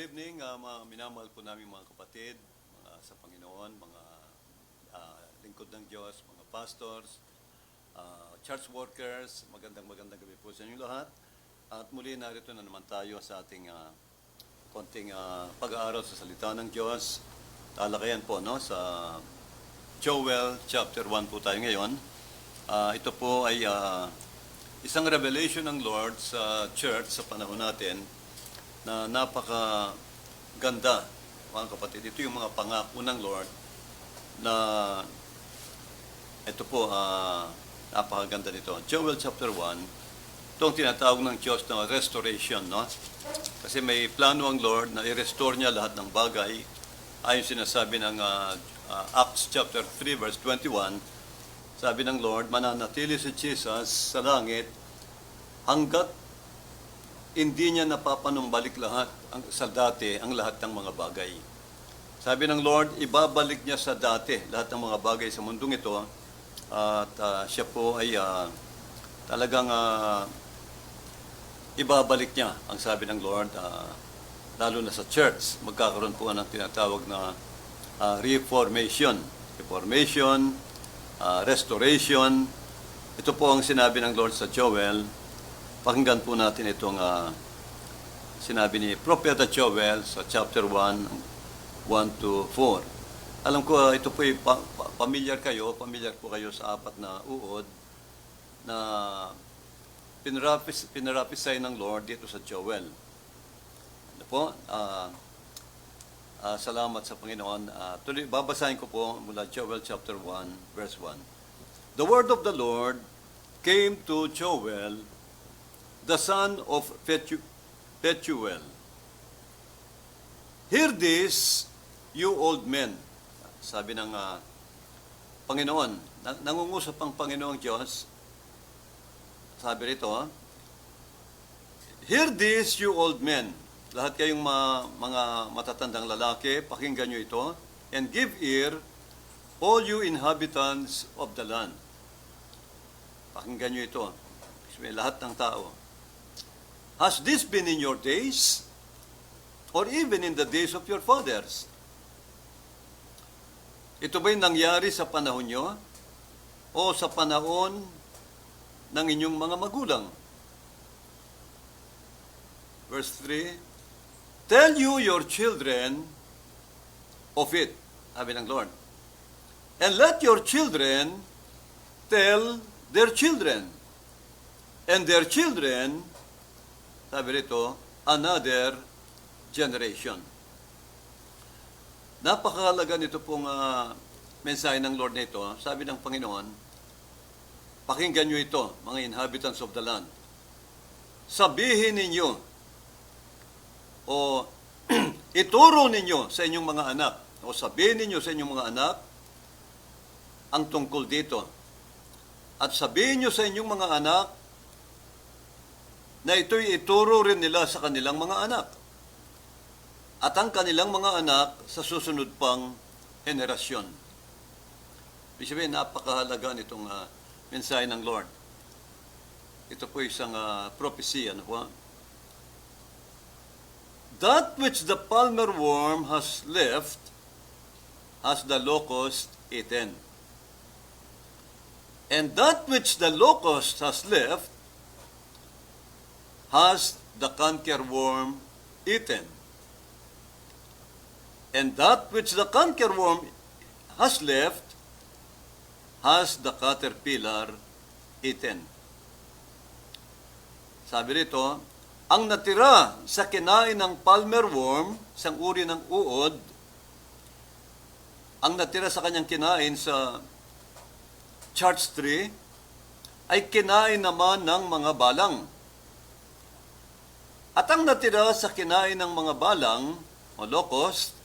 evening, mga minamahal po namin mga kapatid, mga sa Panginoon, mga lingkod ng Diyos, mga pastors, church workers, magandang gabi po sa inyo lahat. At muli narito na naman tayo sa ating konting pag-aaral sa salita ng Diyos. Talakayan po no, sa Joel chapter 1 po tayo ngayon. Ito po ay isang revelation ng Lord sa church sa panahon natin na napakaganda, mga kapatid. Ito yung mga pangako ng Lord na ito po, napakaganda nito. Joel chapter 1, itong tinatawag ng Diyos na restoration, no? Kasi may plano ang Lord na i-restore niya lahat ng bagay. Ayon sinasabi ng Acts chapter 3 verse 21, sabi ng Lord, mananatili si Jesus sa langit hanggat hindi niya napapanumbalik lahat sa dati ang lahat ng mga bagay. Sabi ng Lord, ibabalik niya sa dati lahat ng mga bagay sa mundong ito at siya po ay talagang ibabalik niya ang sabi ng Lord, lalo na sa church. Magkakaroon po ng tinatawag na reformation, restoration. Ito po ang sinabi ng Lord sa Joel. Pakinggan po natin itong sinabi ni Propeta Joel sa chapter 1, 1 to 4. Alam ko ito po familiar po kayo sa apat na uod na pinarapisay ng Lord dito sa Joel. Ano po? Salamat sa Panginoon. Babasahin ko po mula Joel chapter 1, verse 1. The word of the Lord came to Joel, the son of Pethuel. Hear this, you old men. Sabi ng Panginoon, nangungusap ang Panginoong Diyos. Sabi rito, hear this, you old men. Lahat kayong mga matatandang lalaki, pakinggan nyo ito. And give ear, all you inhabitants of the land. Pakinggan nyo ito. Lahat ng tao. Has this been in your days? Or even in the days of your fathers? Ito ba'y nangyari sa panahon nyo? O sa panahon ng inyong mga magulang? Verse 3, tell you your children of it, sabi ng Lord. And let your children tell their children. And their children, sabi rito, another generation. Napakahalaga nito pong mensahe ng Lord nito. Sabi ng Panginoon, pakinggan nyo ito, mga inhabitants of the land. Sabihin ninyo, o ituro ninyo sa inyong mga anak, o sabihin ninyo sa inyong mga anak, ang tungkol dito. At sabihin nyo sa inyong mga anak, na ito'y ituro rin nila sa kanilang mga anak. At ang kanilang mga anak sa susunod pang henerasyon. Ibig sabihin, napakahalaga nitong mensahe ng Lord. Ito po isang prophecy. Ano po? That which the palmer worm has left, has the locust eaten. And that which the locust has left, has the cankerworm eaten. And that which the cankerworm has left, has the caterpillar eaten. Sabi rito, ang natira sa kinain ng palmer worm, isang uri ng uod, ang natira sa kanyang kinain sa church tree, ay kinain naman ng mga balang. At ang natira sa kinain ng mga balang, o locust,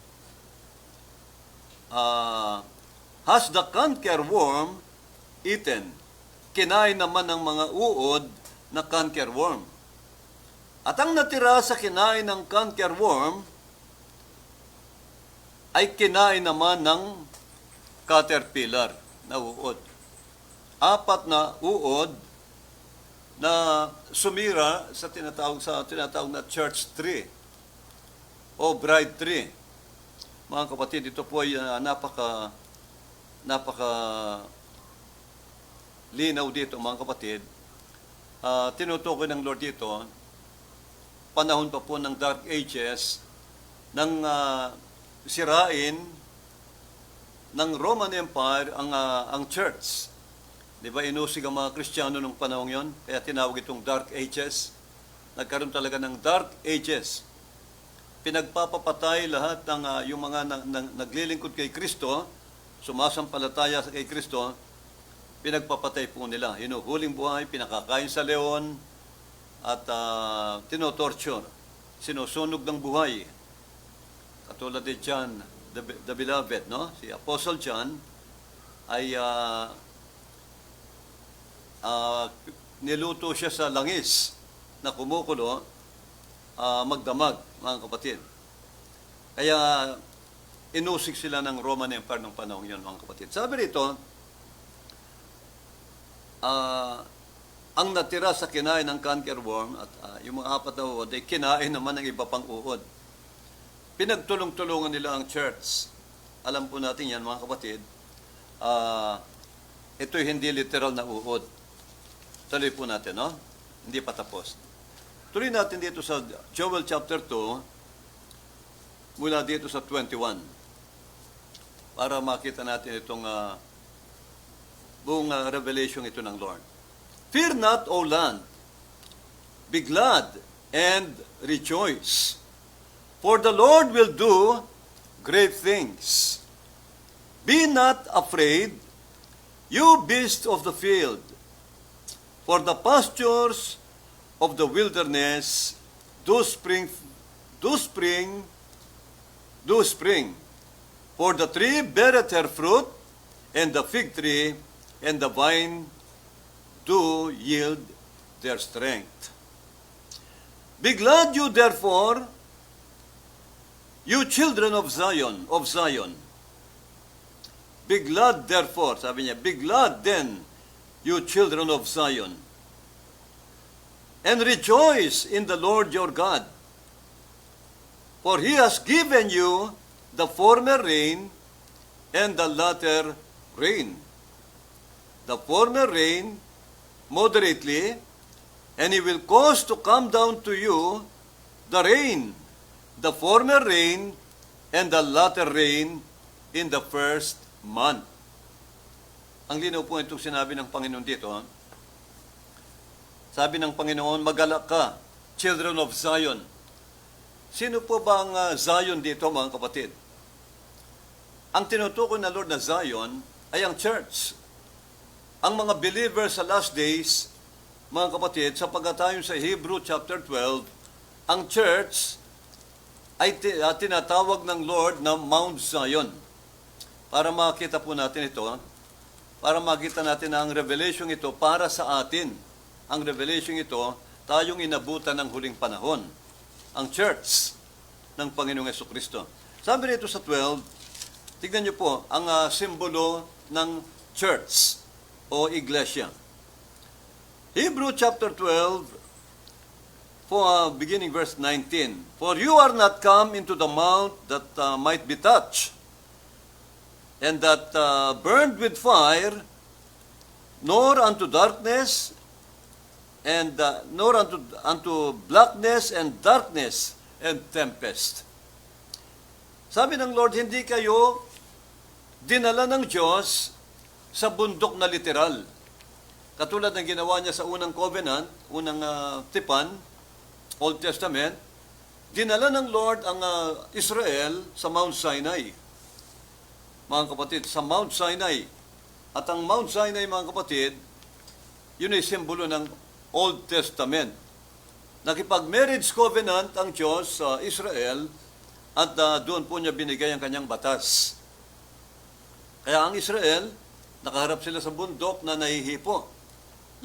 has the cankerworm eaten. Kinain naman ng mga uod na cankerworm. At ang natira sa kinain ng cankerworm, ay kinain naman ng caterpillar na uod. Apat na uod na sumira sa tinatawag na church tree o bride tree. Mga kapatid, ito po ay napaka linaw dito, mga kapatid. Tinutukoy ng Lord dito, panahon pa po ng Dark Ages, nang sirain ng Roman Empire ang church. Di ba, inusig ang mga Kristiyano nung panahon yon, kaya tinawag itong Dark Ages. Nagkaroon talaga ng Dark Ages. Pinagpapapatay lahat ng yung mga naglilingkod kay Kristo, sumasampalataya kay Kristo, pinagpapatay po nila. Hinuhuling buhay, pinakakain sa leon, at tinotorture. Sinusunog ng buhay. Katulad ni John, the Beloved, no? Si Apostle John ay niluto siya sa langis na kumukulo, magdamag, mga kapatid. Kaya inusig sila ng Roman Empire ng panahon yun, mga kapatid. Sabi rito, ang natira sa kinain ng cankerworm at yung mga apat na uod ay kinain naman ng iba pang uod. Pinagtulong-tulungan nila ang church. Alam po natin yan, mga kapatid. Ito'y hindi literal na uod. Tuloy po natin, no? Hindi pa tapos. Tuloy natin dito sa Joel chapter 2, mula dito sa 21, para makita natin itong buong revelation ito ng Lord. Fear not, O land, be glad and rejoice, for the Lord will do great things. Be not afraid, you beasts of the field, for the pastures of the wilderness do spring. For the tree beareth her fruit, and the fig tree and the vine do yield their strength. Be glad you therefore, you children of Zion. Be glad therefore, sabi niya, be glad then, you children of Zion, and rejoice in the Lord your God, for He has given you the former rain and the latter rain. The former rain moderately, and He will cause to come down to you the rain, the former rain and the latter rain in the first month. Ang linaw po itong sinabi ng Panginoon dito. Sabi ng Panginoon, magalak ka, children of Zion. Sino po ba ang Zion dito, mga kapatid? Ang tinutukoy na Lord na Zion ay ang church. Ang mga believers sa last days, mga kapatid, sapagkat ayon sa Hebrew chapter 12, ang church ay tinatawag ng Lord na Mount Zion. Para makita po natin ito, para makita natin na ang revelation ito para sa atin. Ang revelation ito, tayong inabutan ng huling panahon. Ang church ng Panginoong Jesucristo. Sabi nito sa 12, tignan niyo po, ang simbolo ng church o iglesia. Hebrew chapter 12, beginning verse 19. For you are not come into the mount that might be touched, and that burned with fire, nor unto darkness, and nor unto blackness and darkness and tempest. Sabi ng Lord, hindi kayo dinala ng Diyos sa bundok na literal. Katulad ng ginawa niya sa unang covenant, unang tipan, Old Testament, dinala ng Lord ang Israel sa Mount Sinai. Mga kapatid, sa Mount Sinai. At ang Mount Sinai, mga kapatid, yun ay simbolo ng Old Testament. Nakipag-marriage covenant ang Diyos sa Israel at doon po niya binigay ang kanyang batas. Kaya ang Israel, nakaharap sila sa bundok na nahihipo.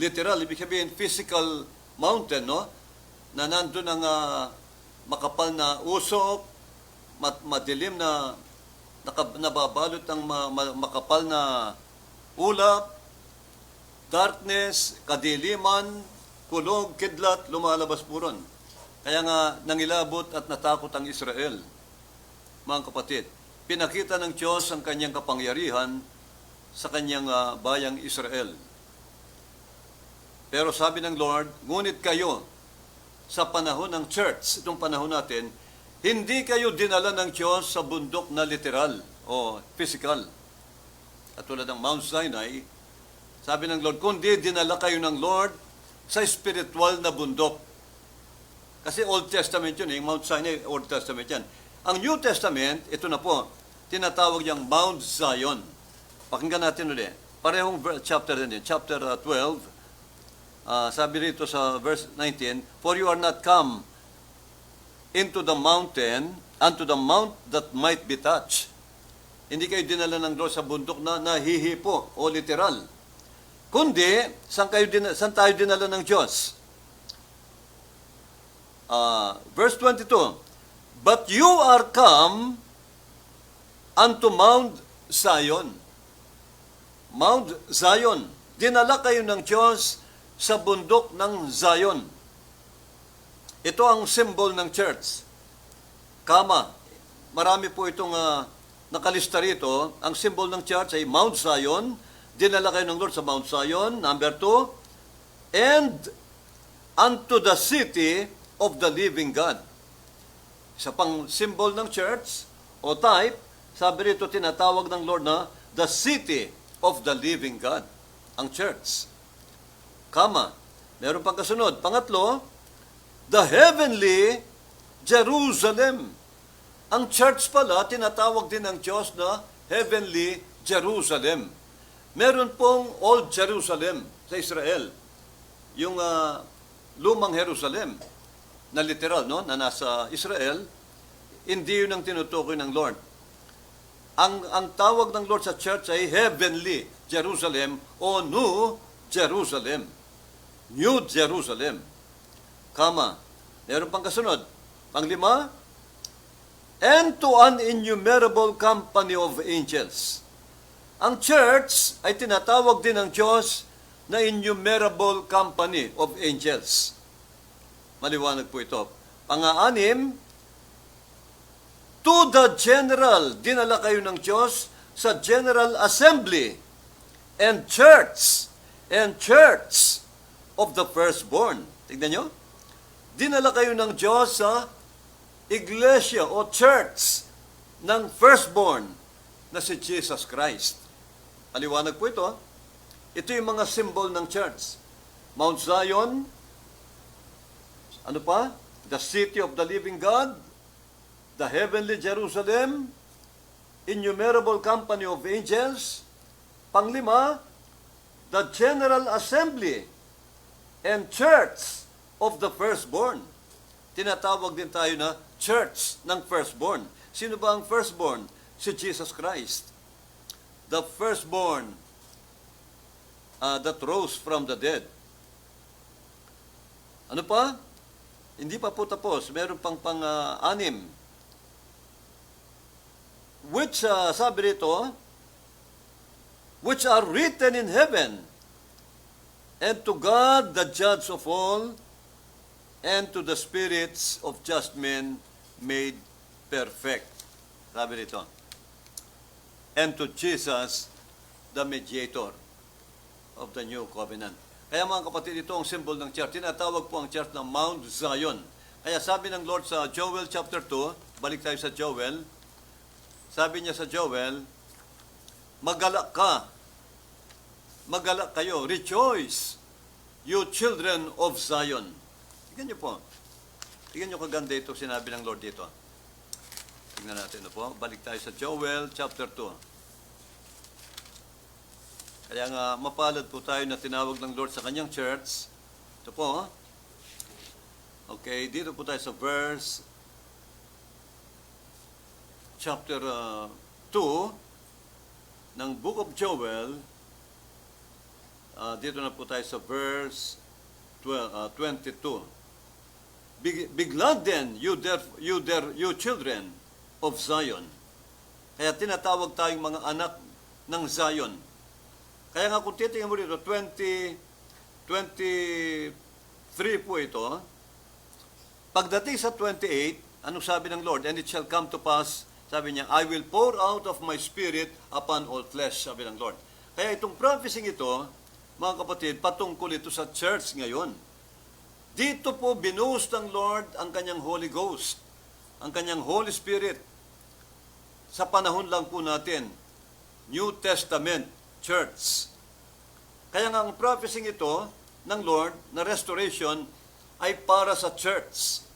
Literal, ibig sabihin physical mountain, no? Na nandun ang makapal na usok, madilim na nababalot ng makapal na ulap, darkness, kadiliman, kulog, kidlat, lumalabas po ron. Kaya nga nangilabot at natakot ang Israel. Mga kapatid, pinakita ng Diyos ang kanyang kapangyarihan sa kanyang bayang Israel. Pero sabi ng Lord, ngunit kayo, sa panahon ng church, itong panahon natin, hindi kayo dinala ng Diyos sa bundok na literal o physical. At tulad ng Mount Sinai, sabi ng Lord, kundi dinala kayo ng Lord sa spiritual na bundok. Kasi Old Testament yun, yung Mount Sinai, Old Testament yan. Ang New Testament, ito na po, tinatawag niyang Mount Zion. Pakinggan natin ulit. Parehong chapter din, chapter 12, sabi rito sa verse 19, for you are not come into the mountain, unto the mount that might be touched. Hindi kayo dinala ng Lord sa bundok na nahihipo o literal. Kundi, saan tayo dinala ng Diyos? Verse 22, but you are come unto Mount Zion. Mount Zion. Dinala kayo ng Diyos sa bundok ng Zion. Ito ang symbol ng church. Kama. Marami po itong nakalista rito. Ang symbol ng church ay Mount Zion. Dinala kayo ng Lord sa Mount Zion. Number 2, and unto the city of the living God. Isa pang symbol ng church o type, sabi rito tinatawag ng Lord na the city of the living God. Ang church. Kama. Meron pang kasunod. Pangatlo, the heavenly Jerusalem. Ang church pala, tinatawag din ng Diyos na heavenly Jerusalem. Meron pong Old Jerusalem sa Israel. Yung lumang Jerusalem na literal, no, na nasa Israel, hindi yun ang tinutukoy ng Lord. Ang tawag ng Lord sa church ay heavenly Jerusalem o New Jerusalem. New Jerusalem. Kama. Meron pang kasunod. Panglima, and to an innumerable company of angels. Ang church ay tinatawag din ng Diyos na innumerable company of angels. Maliwanag po ito. Pang-anim, to the general, dinala kayo ng Diyos sa General Assembly and church of the firstborn. Tignan nyo. Dinala kayo ng Diyos sa iglesia o church ng firstborn na si Jesus Christ. Paliwanag po ito. Ito yung mga symbol ng church. Mount Zion, ano pa? The city of the living God, the heavenly Jerusalem, innumerable company of angels. Panglima, the General Assembly and church of the firstborn. Tinatawag din tayo na church ng firstborn. Sino ba ang firstborn? Si Jesus Christ. The firstborn that rose from the dead. Ano pa? Hindi pa po tapos. Meron pang pang-anim. Which, sabi rito, which are written in heaven, and to God, the judge of all, and to the spirits of just men made perfect. Sabi rito. And to Jesus, the mediator of the new covenant. Kaya mga kapatid, ito ang symbol ng church. Tinatawag po ang church na Mount Zion. Kaya sabi ng Lord sa Joel chapter 2, balik tayo sa Joel, sabi niya sa Joel, magalak ka, magalak kayo, rejoice, you children of Zion. Tignan niyo po. Tignan niyo kaganda ito sinabi ng Lord dito. Tignan natin ito po. Balik tayo sa Joel chapter 2. Kaya nga, mapalad po tayo na tinawag ng Lord sa kanyang church. Ito po. Okay, dito po tayo sa verse chapter 2 ng Book of Joel. Dito na po tayo sa verse 22. Be glad then, you children of Zion. Kaya tinatawag tayong mga anak ng Zion. Kaya nga kung titingnan mo dito, 23 po ito. Pagdating sa 28, anong sabi ng Lord? And it shall come to pass, sabi niya, I will pour out of my spirit upon all flesh, sabi ng Lord. Kaya itong prophecy ito, mga kapatid, patungkol ito sa church ngayon. Dito po binuhos ng Lord ang kanyang Holy Ghost, ang kanyang Holy Spirit. Sa panahon lang po natin, New Testament Church. Kaya nga ang prophecy ito ng Lord na restoration ay para sa church.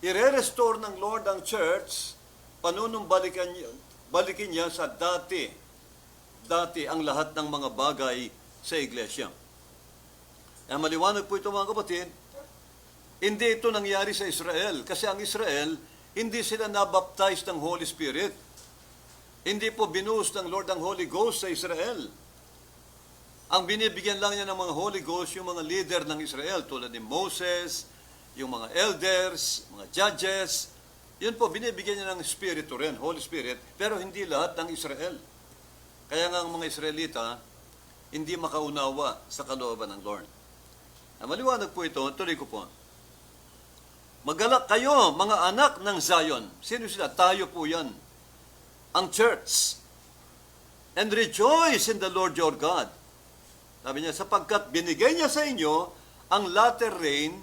I-restore ng Lord ang church, balikin niya sa dati ang lahat ng mga bagay sa iglesia. Kaya maliwanag po ito mga kapatid, hindi ito nangyari sa Israel. Kasi ang Israel, hindi sila nabaptize ng Holy Spirit. Hindi po binuhos ng Lord ang Holy Ghost sa Israel. Ang binibigyan lang niya ng mga Holy Ghost, yung mga leader ng Israel, tulad ni Moses, yung mga elders, mga judges. Yun po, binibigyan niya ng Espiritu rin, Holy Spirit, pero hindi lahat ng Israel. Kaya nga ang mga Israelita, hindi makaunawa sa kalooban ng Lord. Maliwanag po ito, tuloy ko po. Magalak kayo, mga anak ng Zion. Sino sila? Tayo po yan. Ang church. And rejoice in the Lord your God. Sabi niya, sapagkat binigay niya sa inyo ang latter rain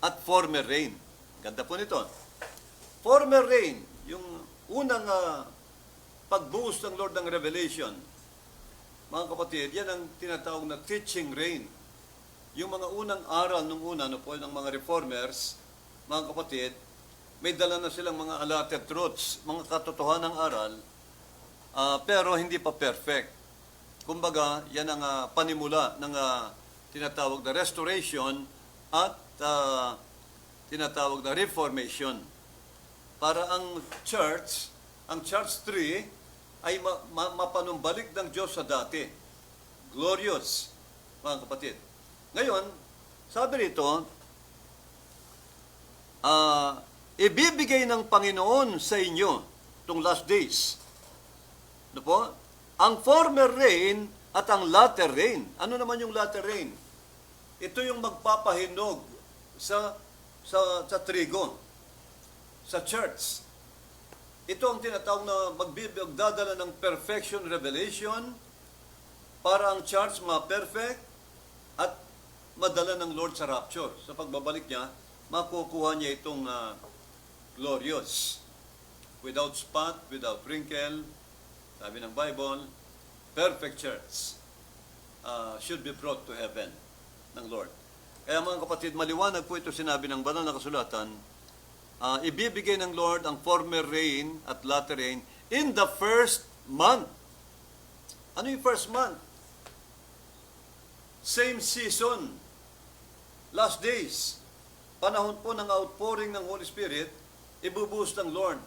at former rain. Ganda po nito. Former rain, yung unang pagbuhos ng Lord ng Revelation. Mga kapatid, yan ang tinatawag na teaching rain. Yung mga unang aral nung una, ng mga reformers, mga kapatid, may dala na silang mga allotted truths, mga katotohanang aral, pero hindi pa perfect. Kumbaga, yan ang panimula ng tinatawag na restoration at tinatawag na reformation. Para ang church 3, ay mapanumbalik ng Diyos sa dati. Glorious, mga kapatid. Ngayon, sabi rito, ibibigay ng Panginoon sa inyo itong last days. Ano po? Ang former rain at ang latter rain. Ano naman yung latter rain? Ito yung magpapahinog sa trigo, sa church. Ito ang tinatawag na magdadala ng perfection revelation para ang church ma-perfect at madala ng Lord sa rapture. Sa pagbabalik niya, makukuha niya itong glorious, without spot, without wrinkle. Sabi ng Bible, perfect church should be brought to heaven ng Lord. Kaya mga kapatid, maliwanag po ito sinabi ng banal na kasulatan, ibibigay ng Lord ang former rain at latter rain in the first month. Ano yung first month? Same season. Last days. Panahon po ng outpouring ng Holy Spirit, ibubuhos ng Lord.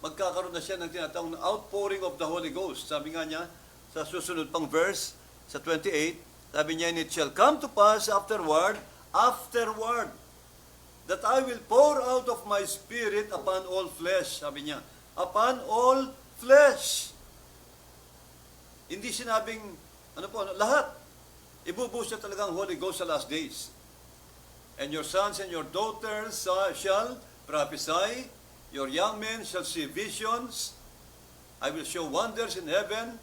Magkakaroon na siya ng tinatawag na outpouring of the Holy Ghost. Sabi nga niya, sa susunod pang verse, sa 28, sabi niya, and it shall come to pass afterward, that I will pour out of my spirit upon all flesh. Sabi niya, upon all flesh. Hindi sinabing, lahat. Ibubuhos niya talagang Holy Ghost sa last days. And your sons and your daughters shall prophesy, your young men shall see visions. I will show wonders in heaven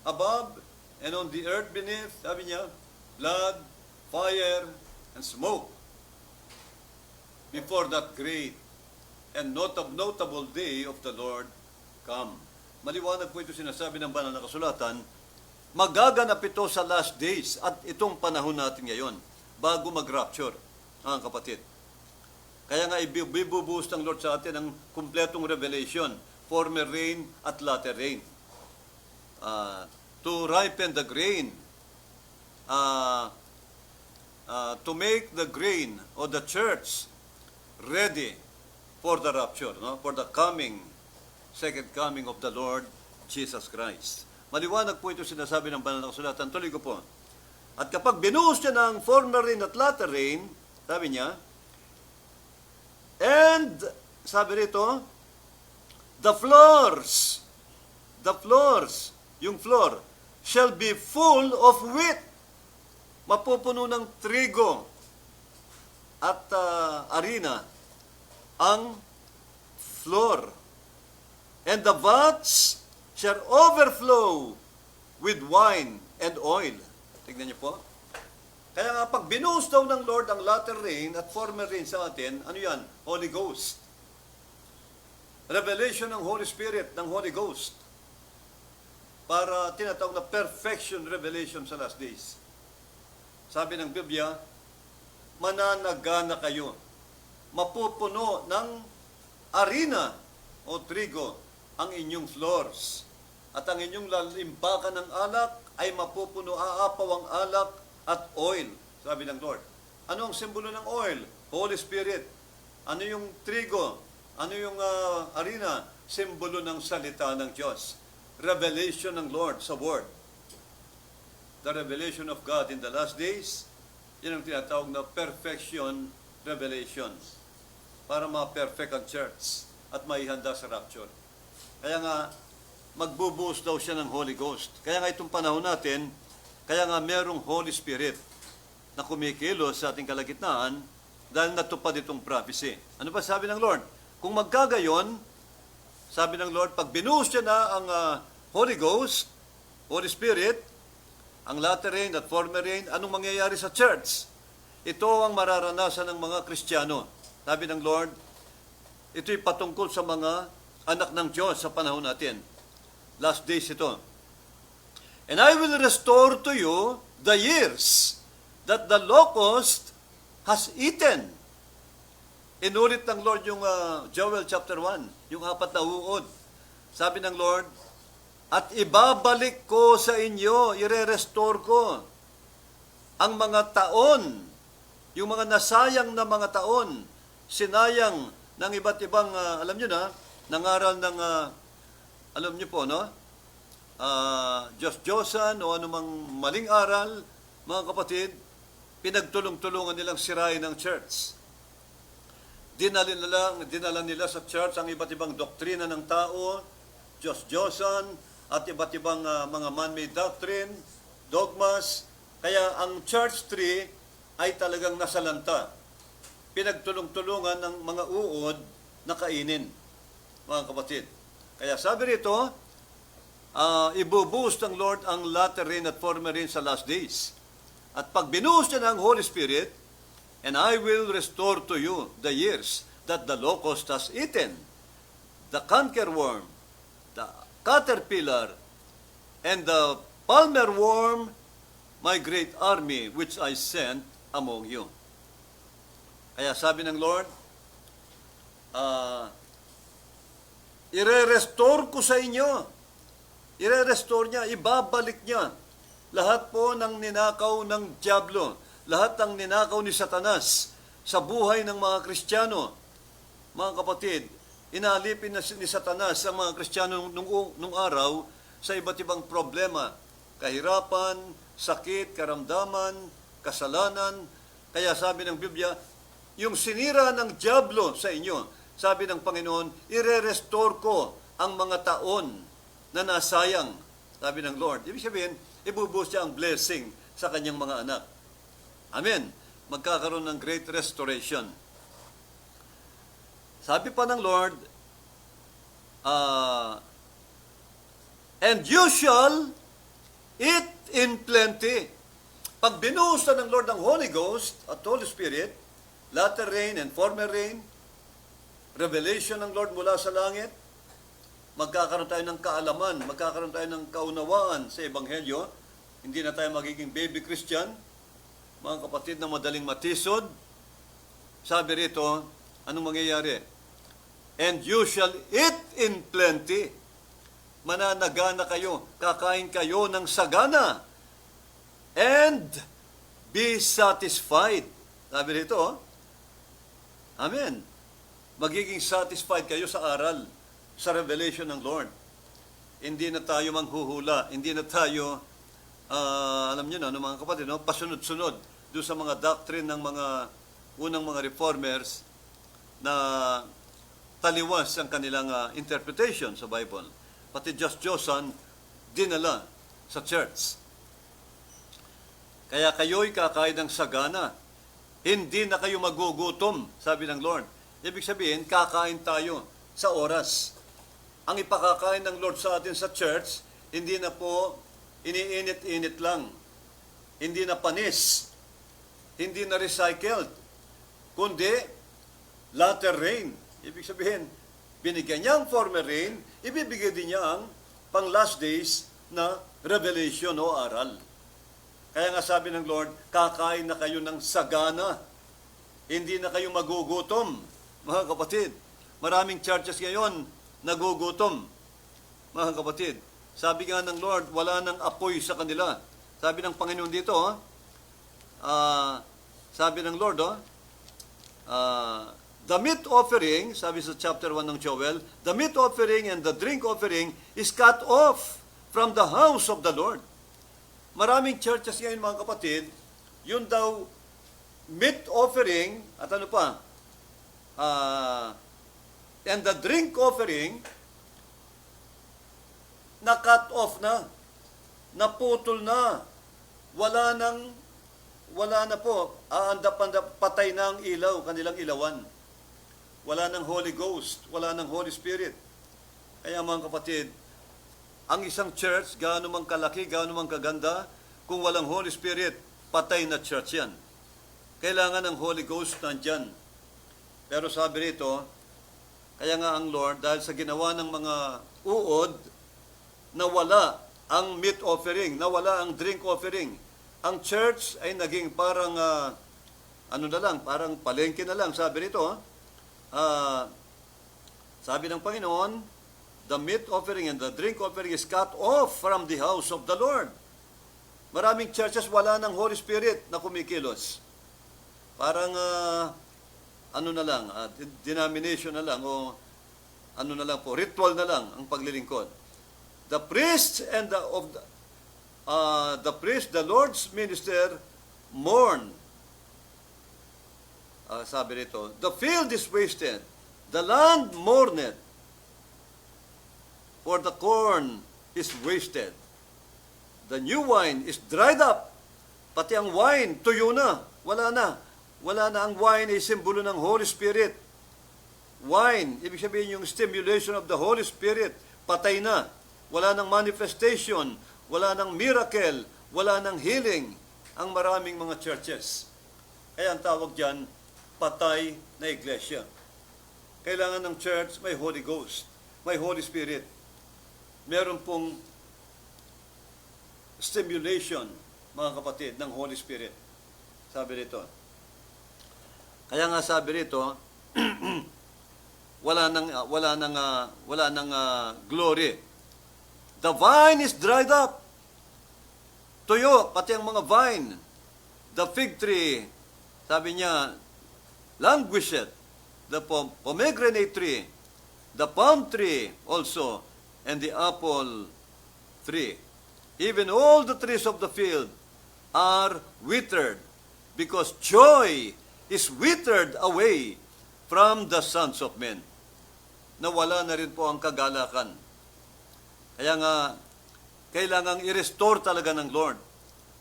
above and on the earth beneath. Sabi niya, blood, fire, and smoke. Before that great and notable day of the Lord come. Maliwanag po ito sinasabi ng banal na kasulatan, magaganap ito sa last days at itong panahon natin ngayon, bago mag-rapture, mga kapatid. Kaya nga ibibubuhos ng Lord sa atin ang kumpletong revelation, former rain at latter rain. To ripen the grain, to make the grain or the church ready for the rapture, for the second coming of the Lord Jesus Christ. Maliwanag po ito sinasabi ng banal na kasulatan. Tuloy ko po. At kapag binuhos niya ng former rain at latter rain, sabi niya, and, sabi rito, the floors, yung floor, shall be full of wheat. Mapupuno ng trigo at harina ang floor. And the vats shall overflow with wine and oil. Tignan niyo po. Kaya nga pag binuhos daw ng Lord ang latter rain at former rain sa atin, ano yan? Holy Ghost. Revelation ng Holy Spirit, ng Holy Ghost. Para tinatawag na perfection revelation sa last days. Sabi ng Biblia, mananagana kayo. Mapupuno ng arena o trigo ang inyong floors. At ang inyong lalimbakan ng alak ay mapupuno, aapaw ang alak at oil. Sabi ng Lord. Ano ang simbolo ng oil? Holy Spirit. Ano yung trigo? Ano yung arena? Simbolo ng salita ng Diyos. Revelation ng Lord sa Word. The revelation of God in the last days, yan ang tinatawag na perfection revelation. Para ma-perfect ang church at maihanda sa rapture. Kaya nga, magbubuhos daw siya ng Holy Ghost. Kaya nga itong panahon natin, kaya nga merong Holy Spirit na kumikilos sa ating kalagitnaan dahil natupad itong prophecy. Ano ba sabi ng Lord? Kung magkagayon, sabi ng Lord, pag binuhos siya na ang Holy Ghost, Holy Spirit, ang latter rain at former rain, anong mangyayari sa church? Ito ang mararanasan ng mga Kristiyano. Sabi ng Lord, ito'y patungkol sa mga anak ng Diyos sa panahon natin. Last days ito. And I will restore to you the years that the locust has eaten. Inulit ng Lord yung Joel chapter 1, yung 4 na uod. Sabi ng Lord, at ibabalik ko sa inyo, ire-restore ko ang mga taon, yung mga nasayang na mga taon, sinayang ng iba't ibang, alam nyo na, nangaral ng, alam nyo po, no? Diyos-Diyosan o anumang maling aral, mga kapatid, pinagtulong-tulungan nilang sirain ng church. Dinala nila sa church ang iba't ibang doktrina ng tao, Diyos-Diyosan, at iba't ibang mga man-made doctrine, dogmas. Kaya ang church tree ay talagang nasalanta. Pinagtulong-tulungan ng mga uod na kainin, mga kapatid. Kaya sabi rito, ibubuhos ng Lord ang latter rain at former rain sa last days. At pag binuhos niya ng Holy Spirit, and I will restore to you the years that the locust has eaten, the cankerworm, the caterpillar, and the palmer worm, my great army which I sent among you. Kaya sabi ng Lord, ire-restore ko sa inyo. Ire-restore niya, ibabalik niya lahat po ng ninakaw ng dyablo, lahat ng ninakaw ni Satanas sa buhay ng mga Kristiyano. Mga kapatid, inaalipin na ni Satanas ang mga Kristiyano nung araw sa iba't ibang problema, kahirapan, sakit, karamdaman, kasalanan. Kaya sabi ng Biblia, yung sinira ng dyablo sa inyo, sabi ng Panginoon, ire-restore ko ang mga taon na nasayang, sabi ng Lord. Ibig sabihin, ibubuhos niya ang blessing sa kanyang mga anak. Amen. Magkakaroon ng great restoration. Sabi pa ng Lord, and you shall eat in plenty. Pag binuhos na ng Lord ng Holy Ghost at Holy Spirit, latter rain and former rain, revelation ng Lord mula sa langit, magkakaroon tayo ng kaalaman, magkakaroon tayo ng kaunawaan sa Ebanghelyo. Hindi na tayo magiging baby Christian, mga kapatid na madaling matisod. Sabi rito, anong mangyayari? And you shall eat in plenty. Mananagana kayo, kakain kayo ng sagana. And be satisfied. Sabi rito, Amen. Magiging satisfied kayo sa aral, sa revelation ng Lord. Hindi na tayo manghuhula, hindi na tayo, alam niyo na, mga kapatid, no? Pasunod-sunod doon sa mga doctrine ng mga unang mga reformers na taliwas ang kanilang interpretation sa Bible. Pati Diyos-Diyosan, dinala sa church. Kaya kayo'y kakain ng sagana. Hindi na kayo magugutom, sabi ng Lord. Ibig sabihin, kakain tayo sa oras. Ang ipakakain ng Lord sa atin sa church, hindi na po iniinit-init lang. Hindi na panis. Hindi na recycled. Kundi, latter rain. Ibig sabihin, binigyan niya ang former rain, ibibigay din niya ang pang last days na revelation o aral. Kaya nga sabi ng Lord, kakain na kayo ng sagana. Hindi na kayo magugutom, mga kapatid. Maraming churches ngayon nagugutom, mga kapatid. Sabi nga ng Lord, wala nang apoy sa kanila. Sabi ng Panginoon dito, sabi ng Lord, the meat offering, sabi sa chapter 1 ng Joel, the meat offering and the drink offering is cut off from the house of the Lord. Maraming churches ngayon, mga kapatid, yun daw meat offering, at ano pa, and the drink offering, na-cut off na, naputol na, wala na po, aandap-andap, patay na ang ilaw, kanilang ilawan. Wala ng Holy Ghost, wala ng Holy Spirit. Kaya mga kapatid, ang isang church, gaano mang kalaki, gaano mang kaganda, kung walang Holy Spirit, patay na church yan. Kailangan ng Holy Ghost nandyan. Pero sabi rito, kaya nga ang Lord, dahil sa ginawa ng mga uod, nawala ang meat offering, nawala ang drink offering. Ang church ay naging parang, parang palengke na lang. Sabi rito, sabi ng Panginoon, the meat offering and the drink offering is cut off from the house of the Lord. Maraming churches wala ng Holy Spirit na kumikilos. Parang, denomination na lang, o ritual na lang ang paglilingkod. The priest and the Lord's minister mourn. Sabi rito, the field is wasted, the land mourneth, for the corn is wasted. The new wine is dried up. Pati ang wine, tuyo na. Wala na. Wala na. Ang wine ay simbolo ng Holy Spirit. Wine, ibig sabihin yung stimulation of the Holy Spirit, patay na. Wala ng manifestation, wala ng miracle, wala ng healing ang maraming mga churches. Kaya ang tawag dyan, patay na iglesia. Kailangan ng church may Holy Ghost, may Holy Spirit. Meron pong stimulation, mga kapatid, ng Holy Spirit. Sabi rito. Kaya nga sabi rito, wala nang glory. The vine is dried up. Tuyo, pati ang mga vine. The fig tree, sabi niya, languisheth. The pomegranate tree, the palm tree also, and the apple tree. Even all the trees of the field are withered, because joy is withered away from the sons of men. Nawala na rin po ang kagalakan. Kaya nga, kailangang i-restore talaga ng Lord.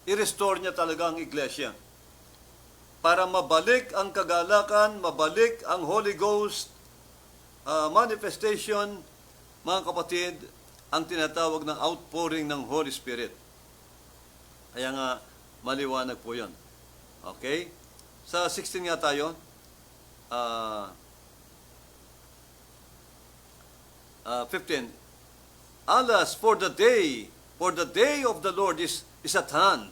I-restore niya talaga ang iglesia. Para mabalik ang kagalakan, mabalik ang Holy Ghost manifestation, mga kapatid, ang tinatawag ng outpouring ng Holy Spirit. Kaya nga, maliwanag po yun. Okay? Sa 16 nga tayo, 15. Alas, for the day of the Lord is at hand,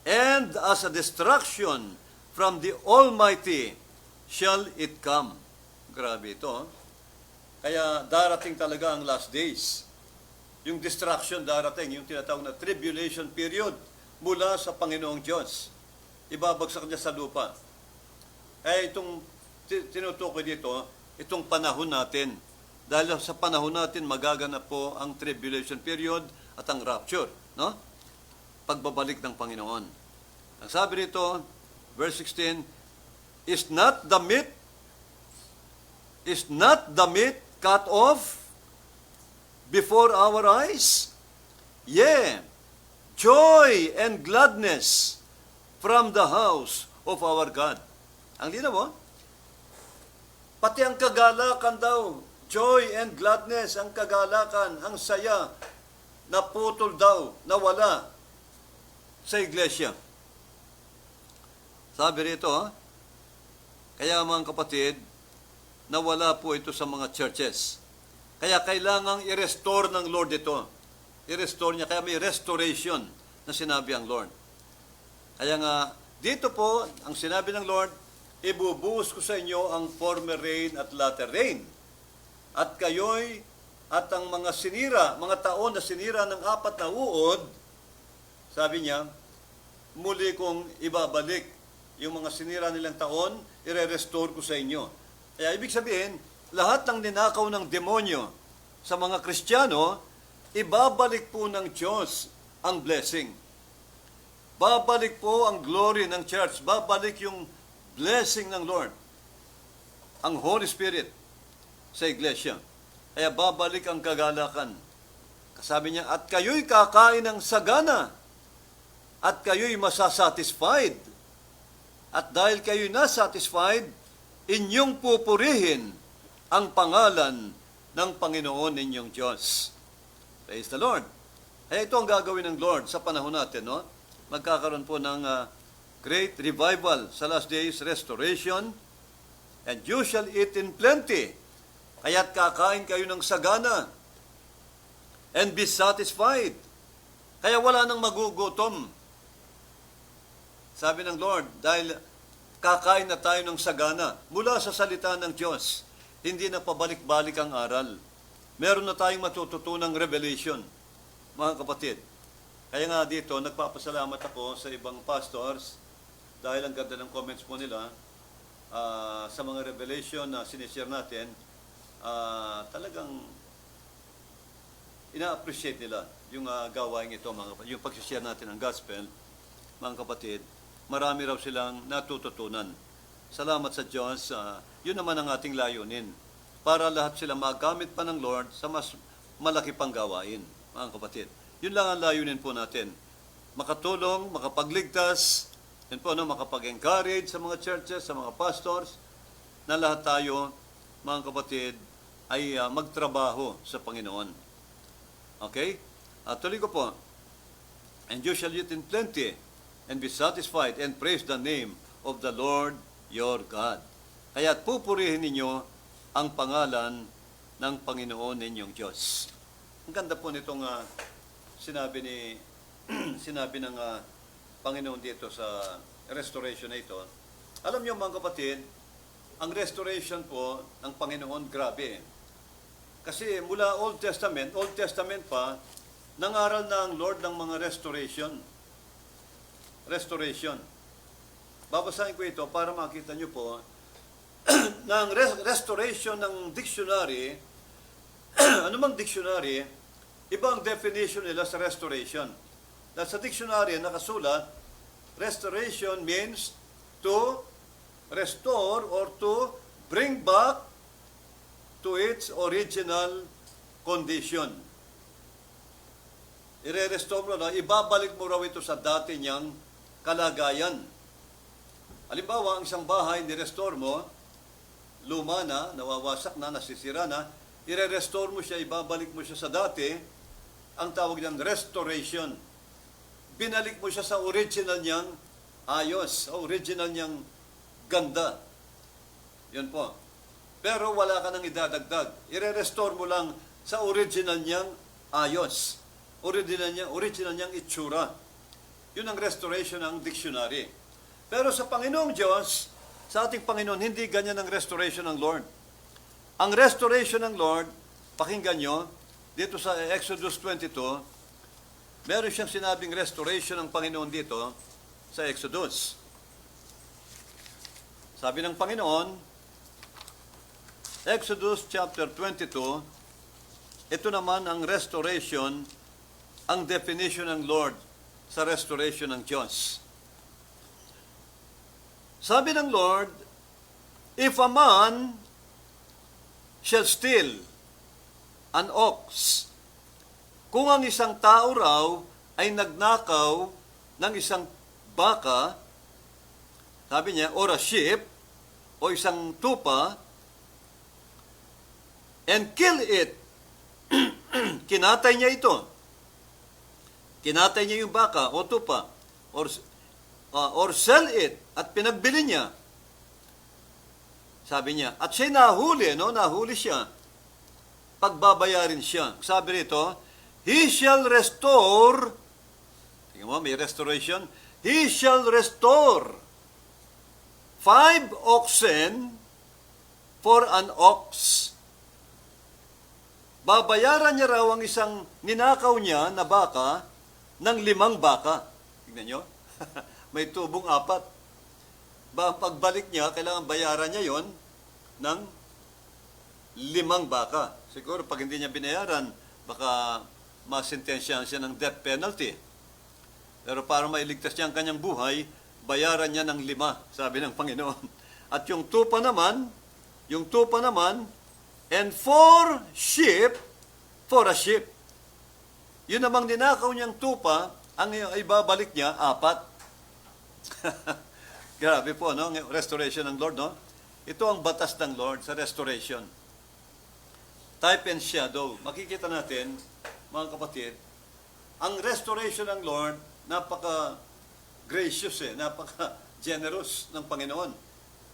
and as a destruction from the Almighty shall it come. Grabe ito. Kaya darating talaga ang last days. Yung destruction darating, yung tinatawag na tribulation period mula sa Panginoong Diyos. Ibabagsak niya sa lupa. Kaya itong tinutukoy dito, itong panahon natin. Dahil sa panahon natin, magaganap po ang tribulation period at ang rapture. No? Pagbabalik ng Panginoon. Ang sabi rito, verse 16, Is not the meat cut off before our eyes? Yea, joy and gladness from the house of our God. Ang linaw mo, Pati ang kagalakan daw, joy and gladness, ang kagalakan, ang saya, naputol daw, nawala sa iglesia. Sabi rito, kaya mga kapatid, nawala po ito sa mga churches. Kaya kailangang i-restore ng Lord ito. I-restore niya, kaya may restoration na sinabi ang Lord. Kaya nga, dito po, ang sinabi ng Lord, ibubuhos ko sa inyo ang former rain at latter rain. At kayo'y, at ang mga sinira, mga taon na sinira ng 4 na uod, sabi niya, muli kong ibabalik yung mga sinira nilang taon, i-restore ko sa inyo. Kaya ibig sabihin, lahat ng ninakaw ng demonyo sa mga Kristiyano, ibabalik po ng Diyos ang blessing. Babalik po ang glory ng church. Babalik yung blessing ng Lord. Ang Holy Spirit sa iglesia. Kaya babalik ang kagalakan. Sabi niya, at kayo'y kakain ng sagana. At kayo'y masasatisfied. At dahil kayo'y nasatisfied, inyong pupurihin ang pangalan ng Panginoon ninyong Diyos. Praise the Lord. Kaya ito ang gagawin ng Lord sa panahon natin, no? Magkakaroon po ng great revival sa last days, restoration, and you shall eat in plenty. Kaya't kakain kayo ng sagana and be satisfied. Kaya wala nang magugutom. Sabi ng Lord, dahil kakain na tayo ng sagana mula sa salita ng Diyos, hindi na pabalik-balik ang aral. Meron na tayong matututunang revelation, mga kapatid. Kaya nga dito, nagpapasalamat ako sa ibang pastors dahil ang ganda ng comments po nila sa mga revelation na sinishare natin, talagang ina-appreciate nila yung gawain ito, yung pag-share natin ng gospel, mga kapatid. Marami raw silang natututunan. Salamat sa Diyos. Yun naman ang ating layunin. Para lahat sila magamit pa ng Lord sa mas malaki pang gawain, mga kapatid. Yun lang ang layunin po natin. Makatulong, makapagligtas, yun po, makapag-encourage sa mga churches, sa mga pastors, na lahat tayo, mga kapatid, ay magtrabaho sa Panginoon. Okay? Tuloy ko po. And you shall eat in plenty, and be satisfied, and praise the name of the Lord your God. Kaya't pupurihin ninyo ang pangalan ng Panginoon ninyong Diyos. Ang ganda po nitong sinabi ng Panginoon dito sa restoration na ito. Alam niyo mga kapatid, ang restoration po ng Panginoon grabe. Kasi mula Old Testament pa, nangaral na ang Lord ng mga restoration. Restoration. Babasahin ko ito para makita niyo po na ang restoration ng dictionary, anumang dictionary, iba ang definition nila sa restoration. Dahil sa dictionary nakasulat, restoration means to restore or to bring back to its original condition. I-restore mo na, ibabalik mo raw ito sa dati niyang kalagayan. Halimbawa, ang isang bahay ni-restore mo, luma na, nawawasak na, nasisira na, i-restore mo siya, ibabalik mo siya sa dati, ang tawag niyang restoration. Binalik mo siya sa original niyang ayos, original niyang ganda. Yun po. Pero wala ka nang idadagdag. I-restore mo lang sa original niyang ayos. Original niyang itsura. Yun ang restoration ng dictionary. Pero sa Panginoong Diyos, sa ating Panginoon, hindi ganyan ang restoration ng Lord. Ang restoration ng Lord, pakinggan nyo, dito sa Exodus 22, meron siyang sinabing restoration ng Panginoon dito sa Exodus. Sabi ng Panginoon, Exodus chapter 22, ito naman ang restoration, ang definition ng Lord sa restoration ng Diyos. Sabi ng Lord, if a man shall steal an ox, kung ang isang tao raw ay nagnakaw ng isang baka, sabi niya, or a sheep, o isang tupa, and kill it. Kinatay niya ito. Kinatay niya yung baka o tupa or sell it at pinagbili niya. Sabi niya, at siya nahuli, no? Nahuli siya. Pagbabayarin siya. Sabi rito, he shall restore, tingnan mo, may restoration, he shall restore 5 oxen for an ox. Babayaran niya raw ang isang ninakaw niya na baka ng 5 baka. Tingnan nyo, may tubong 4. Pagbalik niya, kailangan bayaran niya yon ng 5 baka. Siguro pag hindi niya binayaran, baka masentensyahan siya ng death penalty. Pero para mailigtas niya ang kanyang buhay, bayaran niya ng 5, sabi ng Panginoon. At yung tupa naman, and 4 sheep for a sheep. Yun namang ninakaw niyang tupa, ang ibabalik niya, 4. Grabe po, no? Restoration ng Lord, no? Ito ang batas ng Lord sa restoration. Type and shadow. Makikita natin, mga kapatid, ang restoration ng Lord, napaka-gracious napaka-generous ng Panginoon.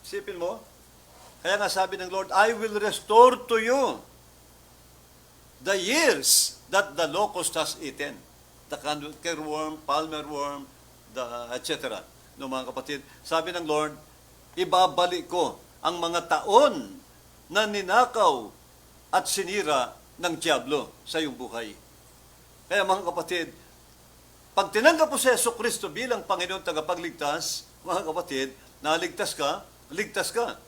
Isipin mo, kaya nga sabi ng Lord, I will restore to you the years that the locust has eaten. The cankerworm, palmer worm, etc. No, mga kapatid, sabi ng Lord, ibabalik ko ang mga taon na ninakaw at sinira ng dyablo sa iyong buhay. Kaya mga kapatid, pag tinanggap mo si Jesucristo bilang Panginoon tagapagligtas, mga kapatid, naligtas ka, ligtas ka.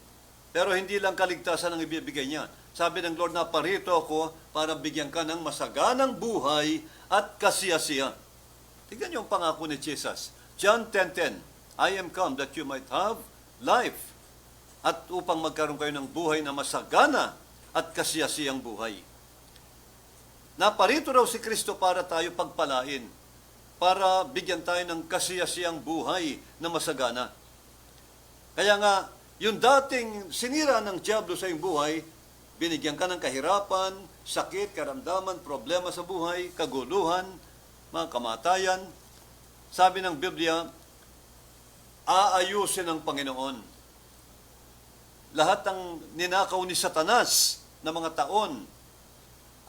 Pero hindi lang kaligtasan ang ibibigay niya. Sabi ng Lord, naparito ako para bigyan ka ng masaganang buhay at kasiyasiya. Tignan niyo ang pangako ni Jesus. John 10:10, I am come that you might have life. At upang magkaroon kayo ng buhay na masagana at kasiyasiyang buhay. Naparito raw si Kristo para tayo pagpalain, para bigyan tayo ng kasiyasiyang buhay na masagana. Kaya nga, yung dating sinira ng dyablo sa iyong buhay, binigyan ka ng kahirapan, sakit, karamdaman, problema sa buhay, kaguluhan, mga kamatayan. Sabi ng Biblia, aayusin ng Panginoon. Lahat ng ninakaw ni Satanas na mga taon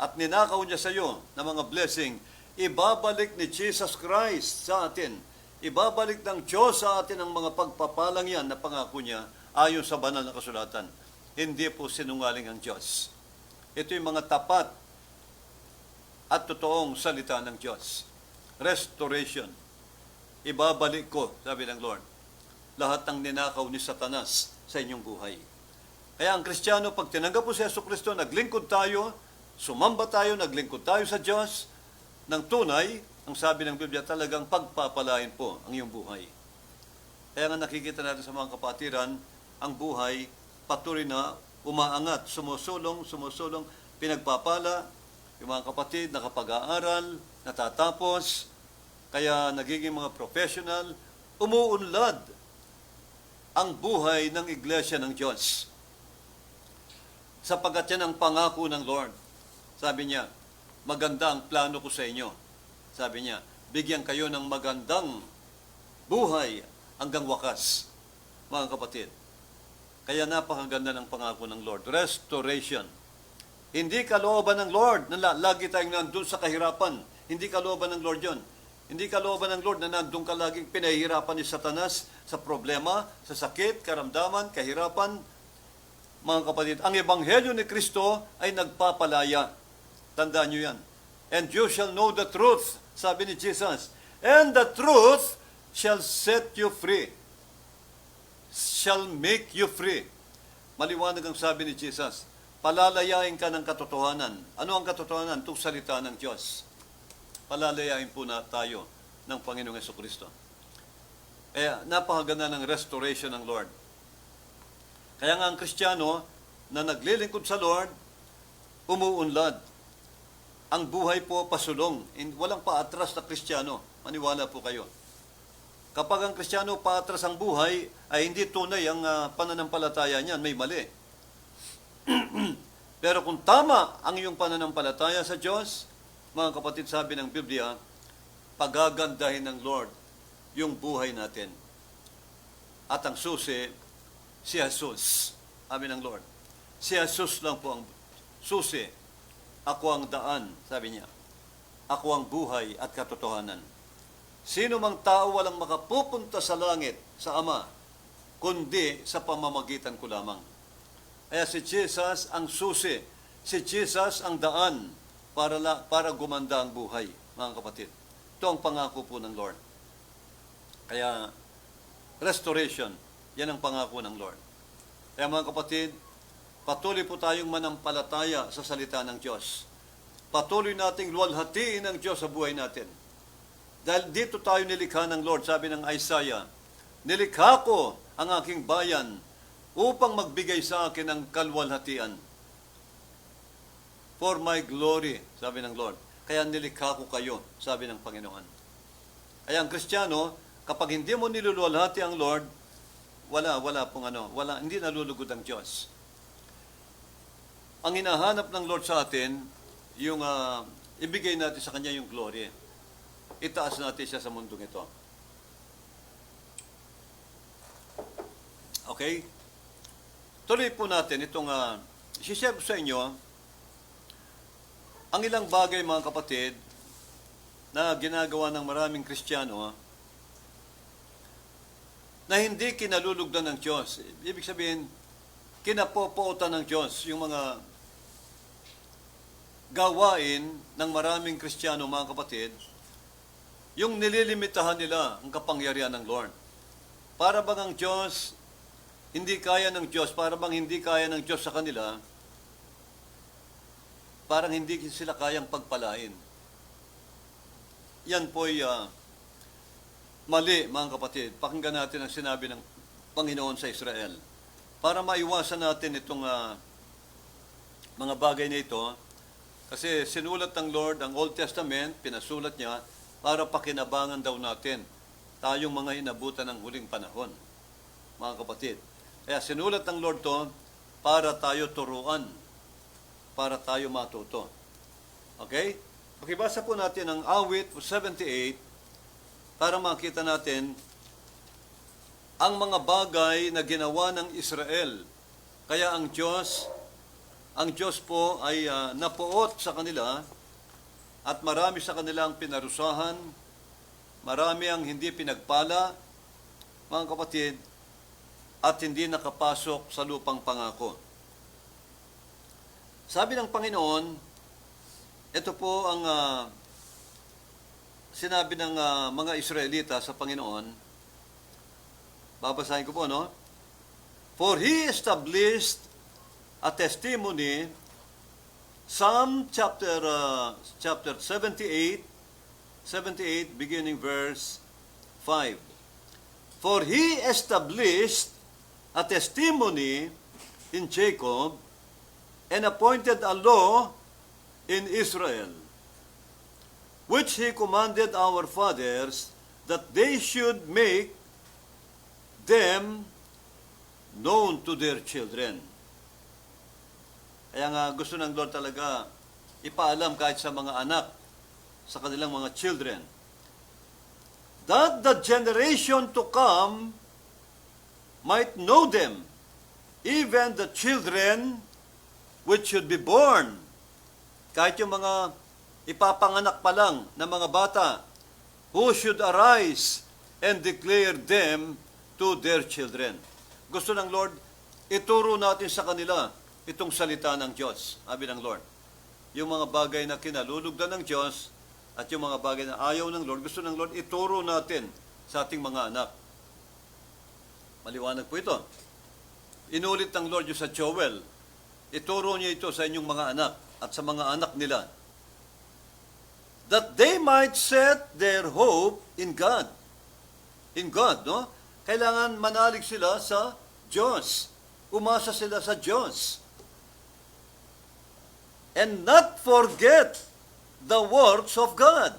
at ninakaw niya sa iyo na mga blessing, ibabalik ni Jesus Christ sa atin. Ibabalik ng Diyos sa atin ang mga pagpapalang yan na pangako niya ayon sa banal na kasulatan. Hindi po sinungaling ang Diyos. Ito yung mga tapat at totoong salita ng Diyos. Restoration. Ibabalik ko, sabi ng Lord, lahat ng ninakaw ni Satanas sa inyong buhay. Kaya ang Kristiyano, pag tinanggap po si Jesucristo, naglingkod tayo, sumamba tayo, naglingkod tayo sa Diyos, ng tunay, ang sabi ng Biblia, talagang pagpapalain po ang iyong buhay. Kaya nga nakikita natin sa mga kapatiran, ang buhay patuloy na umaangat, sumusulong, pinagpapala, yung mga kapatid nakapag-aaral, natatapos, kaya nagiging mga professional, umuunlad ang buhay ng Iglesia ng Diyos. Sapagat yan ang pangako ng Lord. Sabi niya, maganda ang plano ko sa inyo. Sabi niya, bigyan kayo ng magandang buhay hanggang wakas, mga kapatid. Kaya napakaganda ng pangako ng Lord. Restoration. Hindi kalooban ng Lord na lagi tayong nandun sa kahirapan. Hindi kalooban ng Lord yon. Hindi kalooban ng Lord na nandun ka laging pinahihirapan ni Satanas sa problema, sa sakit, karamdaman, kahirapan. Mga kapatid, ang Ebanghelyo ni Kristo ay nagpapalaya. Tandaan nyo yan. And you shall know the truth, sabi ni Jesus. And the truth shall set you free. Shall make you free. Maliwanag ang sabi ni Jesus. Palalayain ka ng katotohanan. Ano ang katotohanan? Itong salita ng Diyos. Palalayain po na tayo ng Panginoong Jesucristo. Kaya napakaganda ng restoration ng Lord. Kaya nga ang Kristiyano na naglilingkod sa Lord, umuunlad. Ang buhay po pasulong. Walang paatras na Kristiyano. Maniwala po kayo. Kapag ang Kristiyano paatras ang buhay, ay hindi tunay ang pananampalataya niyan, may mali. Pero kung tama ang iyong pananampalataya sa Diyos, mga kapatid, sabi ng Biblia, pagagandahin ng Lord yung buhay natin. At ang susi, si Jesus. Sabi ng Lord. Si Jesus lang po ang susi. Ako ang daan, sabi niya. Ako ang buhay at katotohanan. Sino mang tao walang makapupunta sa langit, sa Ama, kundi sa pamamagitan ko lamang. Kaya si Jesus ang susi. Si Jesus ang daan para gumanda ang buhay, mga kapatid. Ito ang pangako po ng Lord. Kaya, restoration, yan ang pangako ng Lord. Kaya mga kapatid, patuloy po tayong manampalataya sa salita ng Diyos. Patuloy nating luwalhatiin ng Diyos sa buhay natin. Dahil dito tayo nilikha ng Lord, sabi ng Isaiah, nilikha ko ang aking bayan upang magbigay sa akin ng kalwalhatian. For my glory, sabi ng Lord. Kaya nilikha ko kayo, sabi ng Panginoon. Kaya ang Kristiyano, kapag hindi mo niluluwalhati ang Lord, hindi nalulugod ang Diyos. Ang hinahanap ng Lord sa atin, yung ibigay natin sa Kanya yung glory. Itaas natin siya sa mundong ito. Okay? Tuloy po natin itong, isishare ko sa inyo, ang ilang bagay, mga kapatid, na ginagawa ng maraming Kristiyano, na hindi kinalulugdan ng Diyos. Ibig sabihin, kinapopootan ng Diyos yung mga gawain ng maraming Kristiyano, mga kapatid, yung nililimitahan nila ang kapangyarihan ng Lord. Para bang ang Diyos, hindi kaya ng Diyos, para bang hindi kaya ng Diyos sa kanila, parang hindi sila kayang pagpalain. Yan po'y mali, mga kapatid. Pakinggan natin ang sinabi ng Panginoon sa Israel. Para maiwasan natin itong mga bagay na ito, kasi sinulat ng Lord ang Old Testament, pinasulat niya, para pakinabangan daw natin tayong mga inabutan ng huling panahon, mga kapatid. Kaya sinulat ng Lord to para tayo turuan, para tayo matuto. Okay? Pakibasa po natin ang awit 78 para makita natin ang mga bagay na ginawa ng Israel. Kaya ang Diyos po ay napuot sa kanila at marami sa kanilang pinarusahan, marami ang hindi pinagpala, mga kapatid, at hindi nakapasok sa lupang pangako. Sabi ng Panginoon, ito po ang sinabi ng mga Israelita sa Panginoon. Babasahin ko po, no? For He established a testimony, Psalm chapter 78, beginning verse 5. For He established a testimony in Jacob and appointed a law in Israel, which He commanded our fathers that they should make them known to their children. Kaya nga gusto ng Lord talaga ipaalam kahit sa mga anak, sa kanilang mga children, that the generation to come might know them, even the children which should be born. Kahit yung mga ipapanganak pa lang na mga bata, who should arise and declare them to their children. Gusto ng Lord, ituro natin sa kanila itong salita ng Diyos, sabi ng Lord. Yung mga bagay na kinalulugdan ng Diyos at yung mga bagay na ayaw ng Lord, gusto ng Lord, ituro natin sa ating mga anak. Maliwanag po ito. Inulit ng Lord yung sa Joel. Ituro niya ito sa inyong mga anak at sa mga anak nila. That they might set their hope in God. In God, no? Kailangan manalig sila sa Diyos. Umasa sila sa Diyos. And not forget the works of God,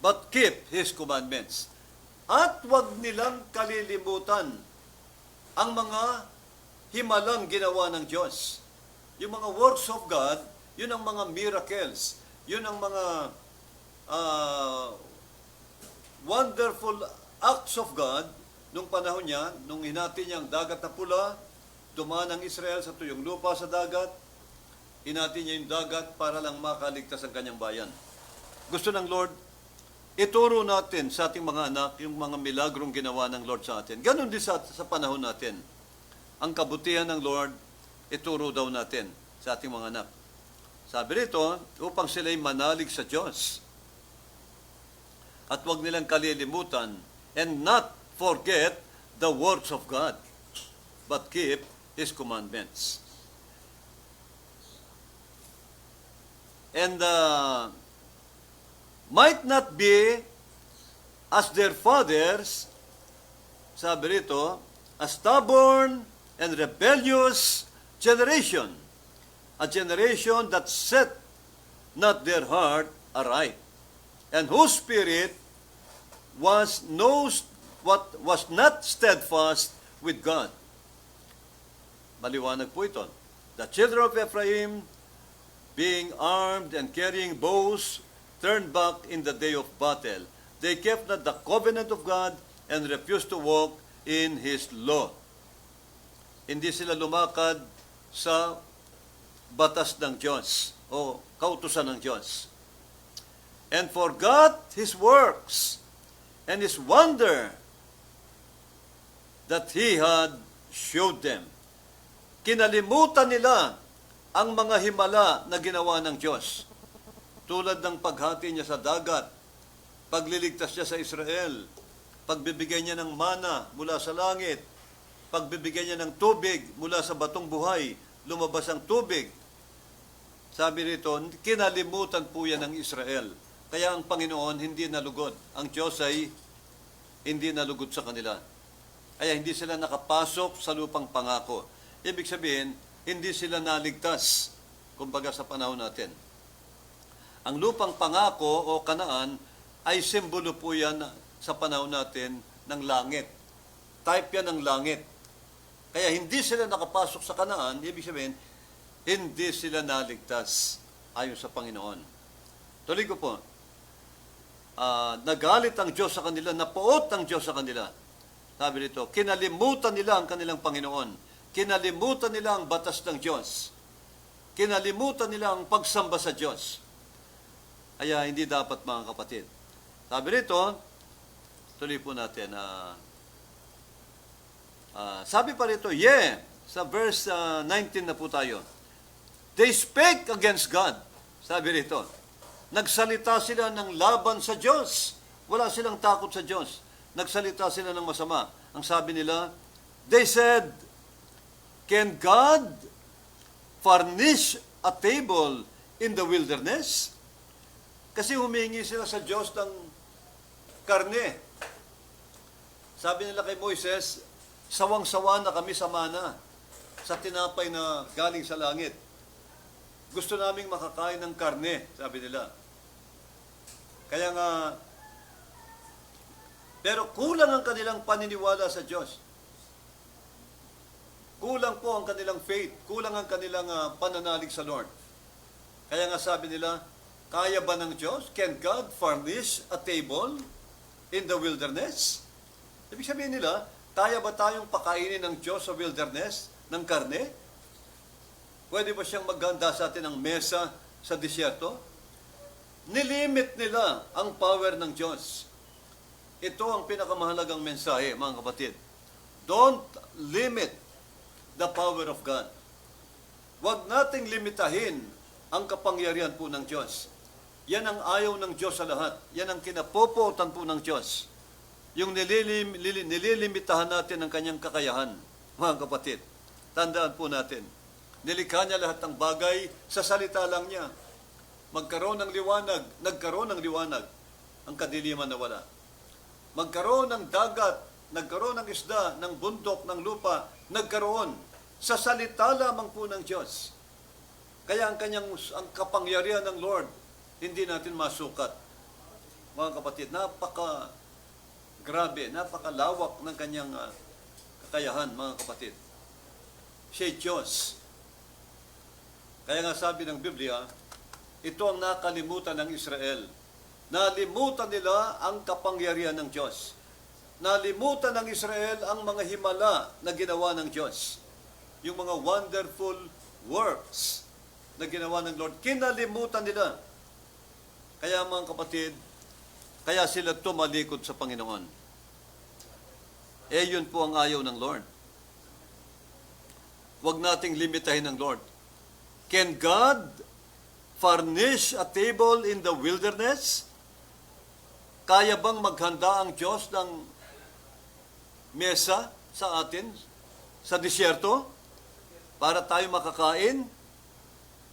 but keep His commandments. At wag nilang kalilimutan ang mga himalang ginawa ng Diyos. Yung mga works of God, yun ang mga miracles. Yun ang mga wonderful acts of God nung panahon niya, nung hinati niya ang dagat na pula, dumaan ang Israel sa tuyong lupa sa dagat, hinati niya yung dagat para lang makaligtas ang kanyang bayan. Gusto ng Lord, ituro natin sa ating mga anak yung mga milagrong ginawa ng Lord sa atin. Ganon din sa panahon natin. Ang kabutihan ng Lord, ituro daw natin sa ating mga anak. Sabi rito, upang sila'y manalig sa Diyos. At huwag nilang kalilimutan and not forget the words of God, but keep His commandments. And might not be as their fathers, sabi rito, a stubborn and rebellious generation, a generation that set not their heart aright, and whose spirit was not steadfast with God. Maliwanag po ito. The children of Ephraim, being armed and carrying bows, turned back in the day of battle. They kept not the covenant of God and refused to walk in His law. Hindi sila lumakad sa batas ng Diyos o kautusan ng Diyos. And forgot His works and His wonder that He had showed them. Kinalimutan nila ang mga himala na ginawa ng Diyos. Tulad ng paghati niya sa dagat, pagliligtas niya sa Israel, pagbibigay niya ng mana mula sa langit, pagbibigay niya ng tubig mula sa batong buhay, lumabas ang tubig. Sabi rito, kinalimutan po yan ng Israel. Kaya ang Panginoon hindi nalugod. Ang Diyos ay hindi nalugod sa kanila. Kaya hindi sila nakapasok sa lupang pangako. Ibig sabihin, hindi sila naligtas, kumbaga sa panahon natin. Ang lupang pangako o Kanaan ay simbolo po yan sa panahon natin ng langit. Type yan ng langit. Kaya hindi sila nakapasok sa Kanaan, ibig sabihin, hindi sila naligtas ayon sa Panginoon. Tuloy ko po, nagalit ang Diyos sa kanila, napuot ang Diyos sa kanila. Sabi dito, kinalimutan nila ang kanilang Panginoon. Kinalimutan nila ang batas ng Diyos. Kinalimutan nila ang pagsamba sa Diyos. Kaya hindi dapat, mga kapatid. Sabi rito, tuloy po natin, sabi pa rito, sa verse 19 na po tayo. They spake against God. Sabi rito, nagsalita sila ng laban sa Diyos. Wala silang takot sa Diyos. Nagsalita sila ng masama. Ang sabi nila, they said, can God furnish a table in the wilderness? Kasi humingi sila sa Diyos ng karne. Sabi nila kay Moises, sawang-sawa na kami sa mana, sa tinapay na galing sa langit. Gusto naming makakain ng karne, sabi nila. Kaya nga, pero kulang ang kanilang paniniwala sa Diyos. Kulang po ang kanilang faith, kulang ang kanilang pananalig sa Lord. Kaya nga sabi nila, kaya ba ng Diyos? Can God furnish a table in the wilderness? Ibig sabihin nila, kaya ba tayong pakainin ng Diyos sa wilderness ng karne? Pwede ba siyang maghanda sa atin ng mesa sa disyerto? Nilimit nila ang power ng Diyos. Ito ang pinakamahalagang mensahe, mga kapatid. Don't limit the power of God. Huwag nating limitahin ang kapangyarihan po ng Diyos. Yan ang ayaw ng Diyos sa lahat. Yan ang kinapopotan po ng Diyos. Yung nililimitahan natin ang kanyang kakayahan, mga kapatid. Tandaan po natin, nilikha niya lahat ng bagay sa salita lang niya. Magkaroon ng liwanag, nagkaroon ng liwanag, ang kadiliman na wala. Magkaroon ng dagat, nagkaroon ng isda, ng bundok, ng lupa, nagkaroon sa salita lamang po ng Diyos. Kaya ang kapangyarihan ng Lord, hindi natin masukat. Mga kapatid, grabe, napakalawak ng kanyang kakayahan, mga kapatid. Siya'y Diyos. Kaya nga sabi ng Biblia, ito ang nakalimutan ng Israel. Nalimutan nila ang kapangyarihan ng Diyos. Nalimutan ng Israel ang mga himala na ginawa ng Diyos. Yung mga wonderful works na ginawa ng Lord. Kinalimutan nila. Kaya mga kapatid, kaya sila tumalikod sa Panginoon. Yun po ang ayaw ng Lord. Huwag nating limitahin ng Lord. Can God furnish a table in the wilderness? Kaya bang maghanda ang Diyos ng mesa sa atin sa disyerto para tayo makakain?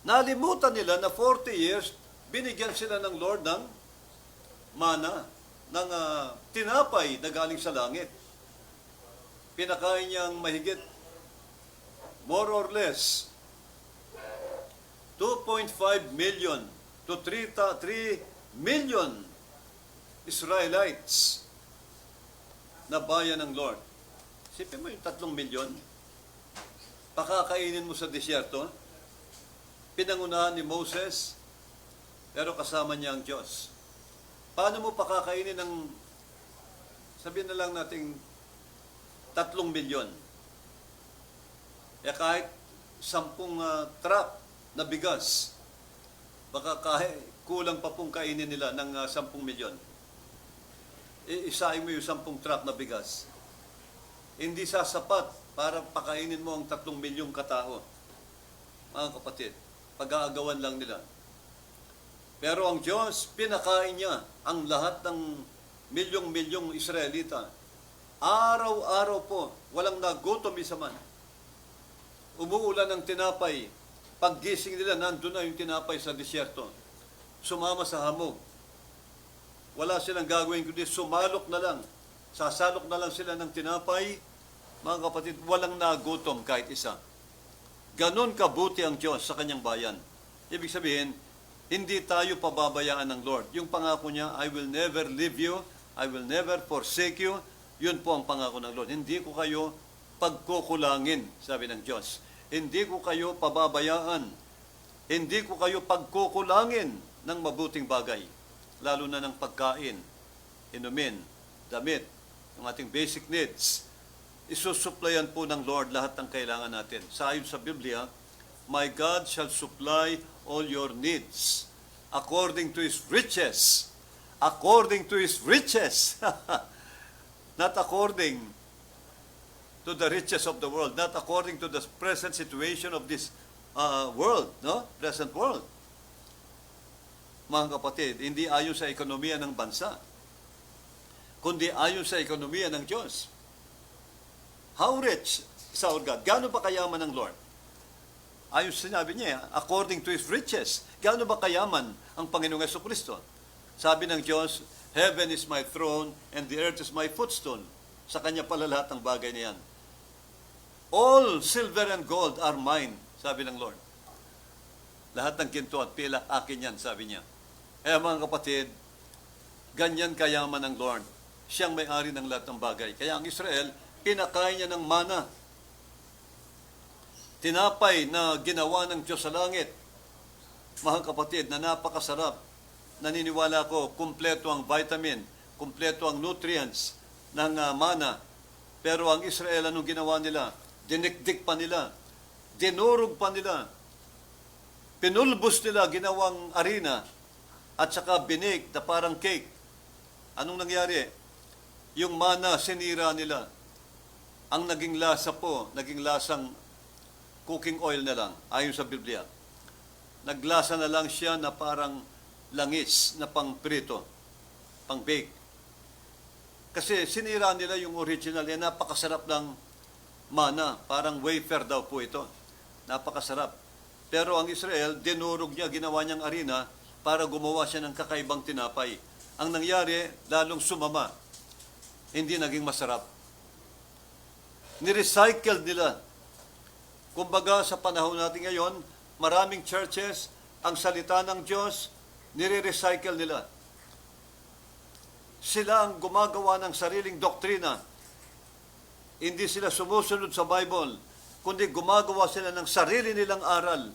Nalimutan nila na 40 years, binigyan sila ng Lord ng mana, ng tinapay na galing sa langit. Pinakain niyang mahigit, more or less, 2.5 million to 3 million Israelites na bayan ng Lord. Sipin mo yung 3 milyon, pakakainin mo sa disyerto, pinangunahan ni Moses, pero kasama niya ang Diyos. Paano mo pakakainin ng, sabihin na lang nating 3 milyon? Kahit 10 truck na bigas, baka kulang pa pong kainin nila ng 10 milyon. Isahin mo yung 10 truck na bigas. Hindi sasapat para pakainin mo ang 3 milyong katao. Mga kapatid, pag-aagawan lang nila. Pero ang Diyos, pinakain niya ang lahat ng milyong-milyong Israelita. Araw-araw po, walang nagutom isa man. Umuulan ng tinapay. Paggising nila, nandun na yung tinapay sa disyerto. Sumama sa hamog. Wala silang gagawin kundi sumalok na lang. Sasalok na lang sila ng tinapay. Mga kapatid, walang nagutom kahit isa. Ganon kabuti ang Diyos sa kanyang bayan. Ibig sabihin, hindi tayo pababayaan ng Lord. Yung pangako niya, I will never leave you, I will never forsake you. Yun po ang pangako ng Lord. Hindi ko kayo pagkukulangin, sabi ng Diyos. Hindi ko kayo pababayaan. Hindi ko kayo pagkukulangin ng mabuting bagay. Lalo na ng pagkain, inumin, damit, ng ating basic needs. Isusuplayan po ng Lord lahat ng kailangan natin. Sa ayon sa Biblia, my God shall supply all your needs according to His riches. According to His riches. Not according to the riches of the world. Not according to the present situation of this world. No? Present world. Mga kapatid, hindi ayon sa ekonomiya ng bansa, kundi ayon sa ekonomiya ng Diyos. How rich is our God? Gaano ba kayaman ng Lord? Ayos sinabi niya, according to His riches. Gaano ba kayaman ang Panginoong Jesucristo? Sabi ng Diyos, heaven is my throne and the earth is my footstool. Sa Kanya pala lahat ng bagay na yan. All silver and gold are mine, sabi ng Lord. Lahat ng ginto at pilak, akin yan, sabi niya. Mga kapatid, ganyan kayaman ng Lord. Siyang may-ari ng lahat ng bagay. Kaya ang Israel, pinakain niya ng mana. Tinapay na ginawa ng Diyos sa langit. Mga kapatid, na napakasarap. Naniniwala ko, kumpleto ang vitamin, kumpleto ang nutrients ng mana. Pero ang Israel, anong ginawa nila? Dinikdik pa nila. Dinurog pa nila. Pinulbos nila, ginawang arena. At saka binig na parang cake. Anong nangyari? Yung mana, sinira nila. Ang naging lasa po, naging lasang cooking oil na lang, ayon sa Biblia. Naglasa na lang siya na parang langis na pang-prito, pang-bake. Kasi sinira nila yung original, napakasarap ng mana, parang wafer daw po ito. Napakasarap. Pero ang Israel, dinurog niya, ginawa niyang arena para gumawa siya ng kakaibang tinapay. Ang nangyari, lalong sumama. Hindi naging masarap. Nirecycled nila. Kumbaga sa panahon natin ngayon, maraming churches, ang salita ng Diyos, nire-recycle nila. Sila ang gumagawa ng sariling doktrina. Hindi sila sumusunod sa Bible, kundi gumagawa sila ng sarili nilang aral.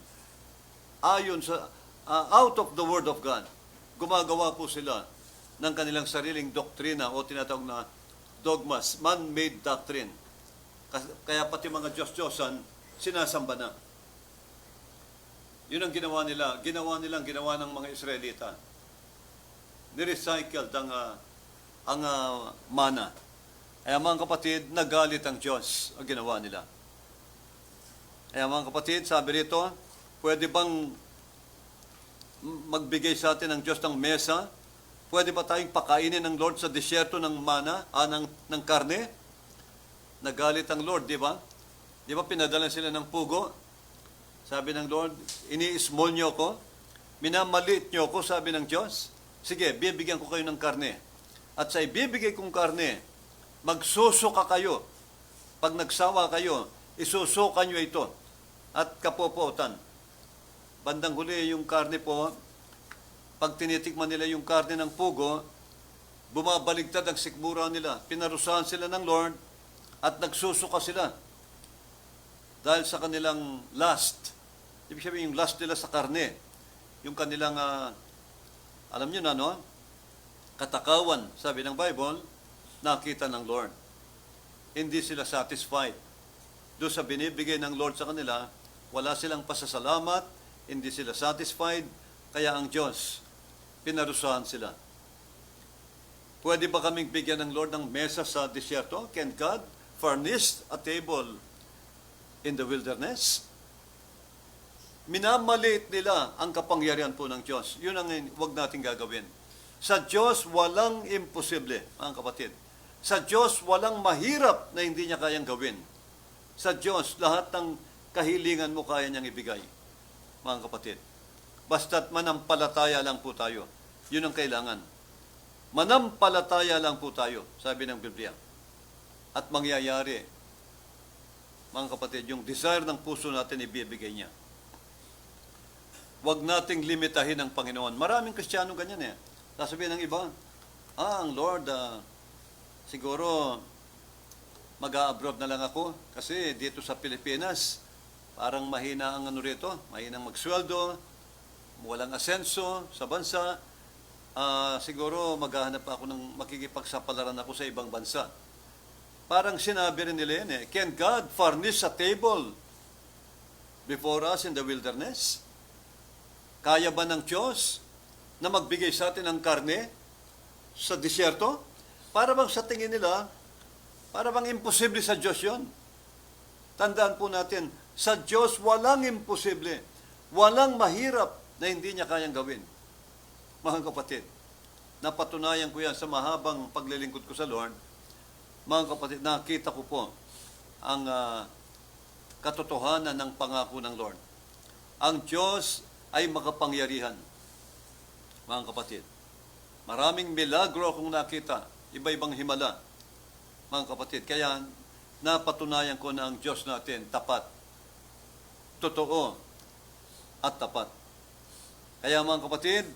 ayon sa out of the Word of God. Gumagawa po sila ng kanilang sariling doktrina o tinatawag na dogmas, man-made doctrine. Kaya pati mga Diyos-Diyosan, sinasamba na. Yun ang ginawa nila. Ginawa ng mga Israelita. Nirecycled ang mana. Kaya mga kapatid, nagalit ang Diyos ang ginawa nila. Kaya mga kapatid, sabi rito, pwede bang magbigay sa atin ng Diyos ng mesa? Pwede ba tayong pakainin ng Lord sa disyerto ng mana, ng karne? Nagalit ang Lord, di ba? Di ba pinadala sila ng pugo? Sabi ng Lord, ini-small nyo ko, minamaliit nyo ko, sabi ng Diyos. Sige, bibigyan ko kayo ng karne. At sa ibibigay kong karne, magsusuka kayo. Pag nagsawa kayo, isusuka nyo ito. At kapopotan. Bandang huli yung karne po, pag tinitikman nila yung karne ng pugo, bumabaligtad ang sikmura nila. Pinarusahan sila ng Lord at nagsusuka sila. Dahil sa kanilang lust. Ibig sabihin yung lust nila sa karne. Yung kanilang, alam nyo na, no? Katakawan, sabi ng Bible, nakita ng Lord. Hindi sila satisfied. Doon sa binibigay ng Lord sa kanila, wala silang pasasalamat, hindi sila satisfied, kaya ang Diyos, pinarusahan sila. Pwede ba kaming bigyan ng Lord ng mesa sa disyerto? Can God furnish a table in the wilderness? Minamaliit nila ang kapangyarihan po ng Diyos. Yun ang huwag natin gagawin. Sa Diyos, walang imposible, mga kapatid. Sa Diyos, walang mahirap na hindi niya kayang gawin. Sa Diyos, lahat ng kahilingan mo kaya niyang ibigay, mga kapatid. Basta't manampalataya lang po tayo. Yun ang kailangan. Manampalataya lang po tayo, sabi ng Biblia. At mangyayari, mga kapatid, yung desire ng puso natin ibibigay niya. Huwag nating limitahin ang Panginoon. Maraming Kristiyano ganyan eh. Sasabihin ng iba, ang Lord, siguro mag-a-abroad na lang ako kasi dito sa Pilipinas, parang mahina ang rito, mahinang magsweldo, walang asenso sa bansa, siguro maghahanap ako ng makikipagsapalaran ako sa ibang bansa. Parang sinabi rin nila yan eh, can God furnish a table before us in the wilderness? Kaya ba ng Diyos na magbigay sa atin ng karne sa disyerto? Para bang sa tingin nila, para bang imposible sa Diyos yun? Tandaan po natin, sa Diyos walang imposible. Walang mahirap na hindi niya kayang gawin. Mga kapatid, napatunayan ko yan sa mahabang paglilingkod ko sa Lord. Mga kapatid, nakita ko po ang katotohanan ng pangako ng Lord. Ang Diyos ay makapangyarihan. Mga kapatid, maraming milagro akong nakita, iba-ibang himala. Mga kapatid, kaya napatunayan ko na ang Diyos natin tapat, totoo, at tapat. Kaya mga kapatid,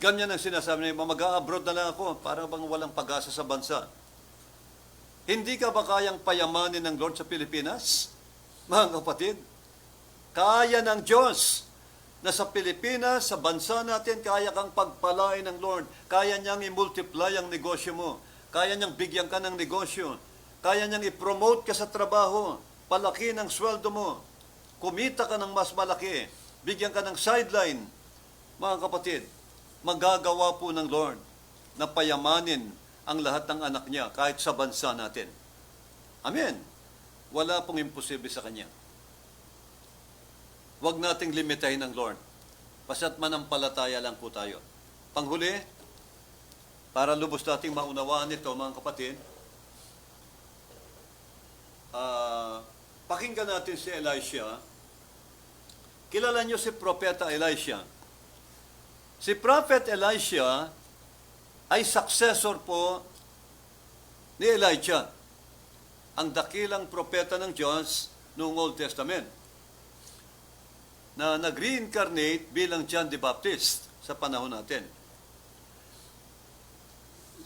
ganyan ang sinasabi niya, mag-a-abroad na lang ako para bang walang pag-asa sa bansa. Hindi ka ba kayang payamanin ng Lord sa Pilipinas? Mga kapatid, kaya ng Diyos na sa Pilipinas, sa bansa natin, kaya kang pagpalain ng Lord. Kaya niyang i-multiply ang negosyo mo. Kaya niyang bigyan ka ng negosyo. Kaya niyang i-promote ka sa trabaho. Palaki ng sweldo mo. Kumita ka ng mas malaki. Bigyan ka ng sideline. Mga kapatid, magagawa po ng Lord na payamanin ang lahat ng anak niya kahit sa bansa natin. Amen. Wala pong imposible sa Kanya. Huwag nating limitahin ang Lord. Basta't manampalataya lang po tayo. Panghuli, para lubos nating maunawaan ito, mga kapatid, pakinggan natin si Elisha. Kilala niyo si Propeta Elisha. Si Prophet Elisha ay successor po ni Elijah, ang dakilang propeta ng Diyos noong Old Testament, na nag-reincarnate bilang John the Baptist sa panahon natin.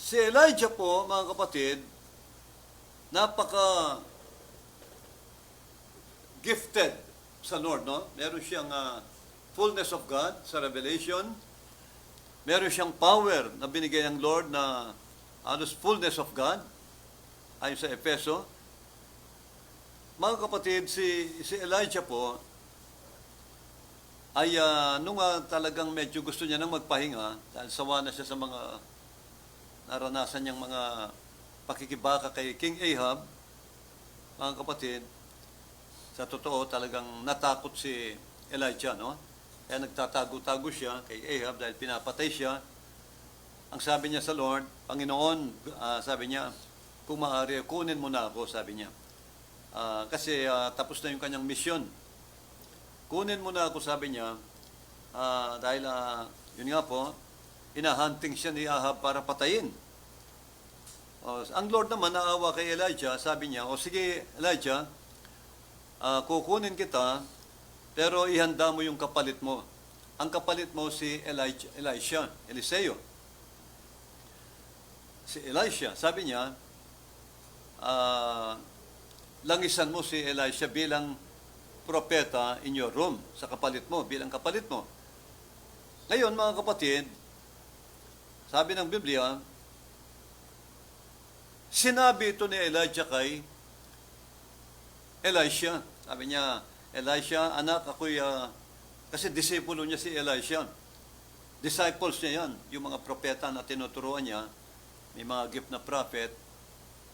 Si Elijah po, mga kapatid, napaka gifted sa Lord, no? Meron siyang fullness of God sa Revelation. Meron siyang power na binigay ng Lord na halos fullness of God ayon sa Efeso. Mga kapatid, si Elijah po ay nung talagang medyo gusto niya nang magpahinga dahil sawa na siya sa mga naranasan niyang mga pakikibaka kay King Ahab, mga kapatid, sa totoo talagang natakot si Elijah, no? Kaya nagtatago-tago siya kay Ahab dahil pinapatay siya. Ang sabi niya sa Lord, Panginoon, sabi niya, kung maaari, kunin mo na ako, sabi niya. Kasi tapos na yung kanyang misyon. Kunin mo na ako, sabi niya, dahil yun nga po, hinahunting siya ni Ahab para patayin. Ang Lord naman naawa kay Elijah, sabi niya, o sige Elijah, kukunin kita, pero ihanda mo yung kapalit mo. Ang kapalit mo si Eliseo. Si Elisha, sabi niya, langisan mo si Elisha bilang propeta in your room, sa kapalit mo, bilang kapalit mo. Ngayon, mga kapatid, sabi ng Biblia, sinabi ito ni Elijah kay Elisha. Sabi niya, Elisha, anak, ako'y, kasi disipulo niya si Elisha. Disciples niya yan, yung mga propeta na tinuturuan niya, may mga gift na prophet,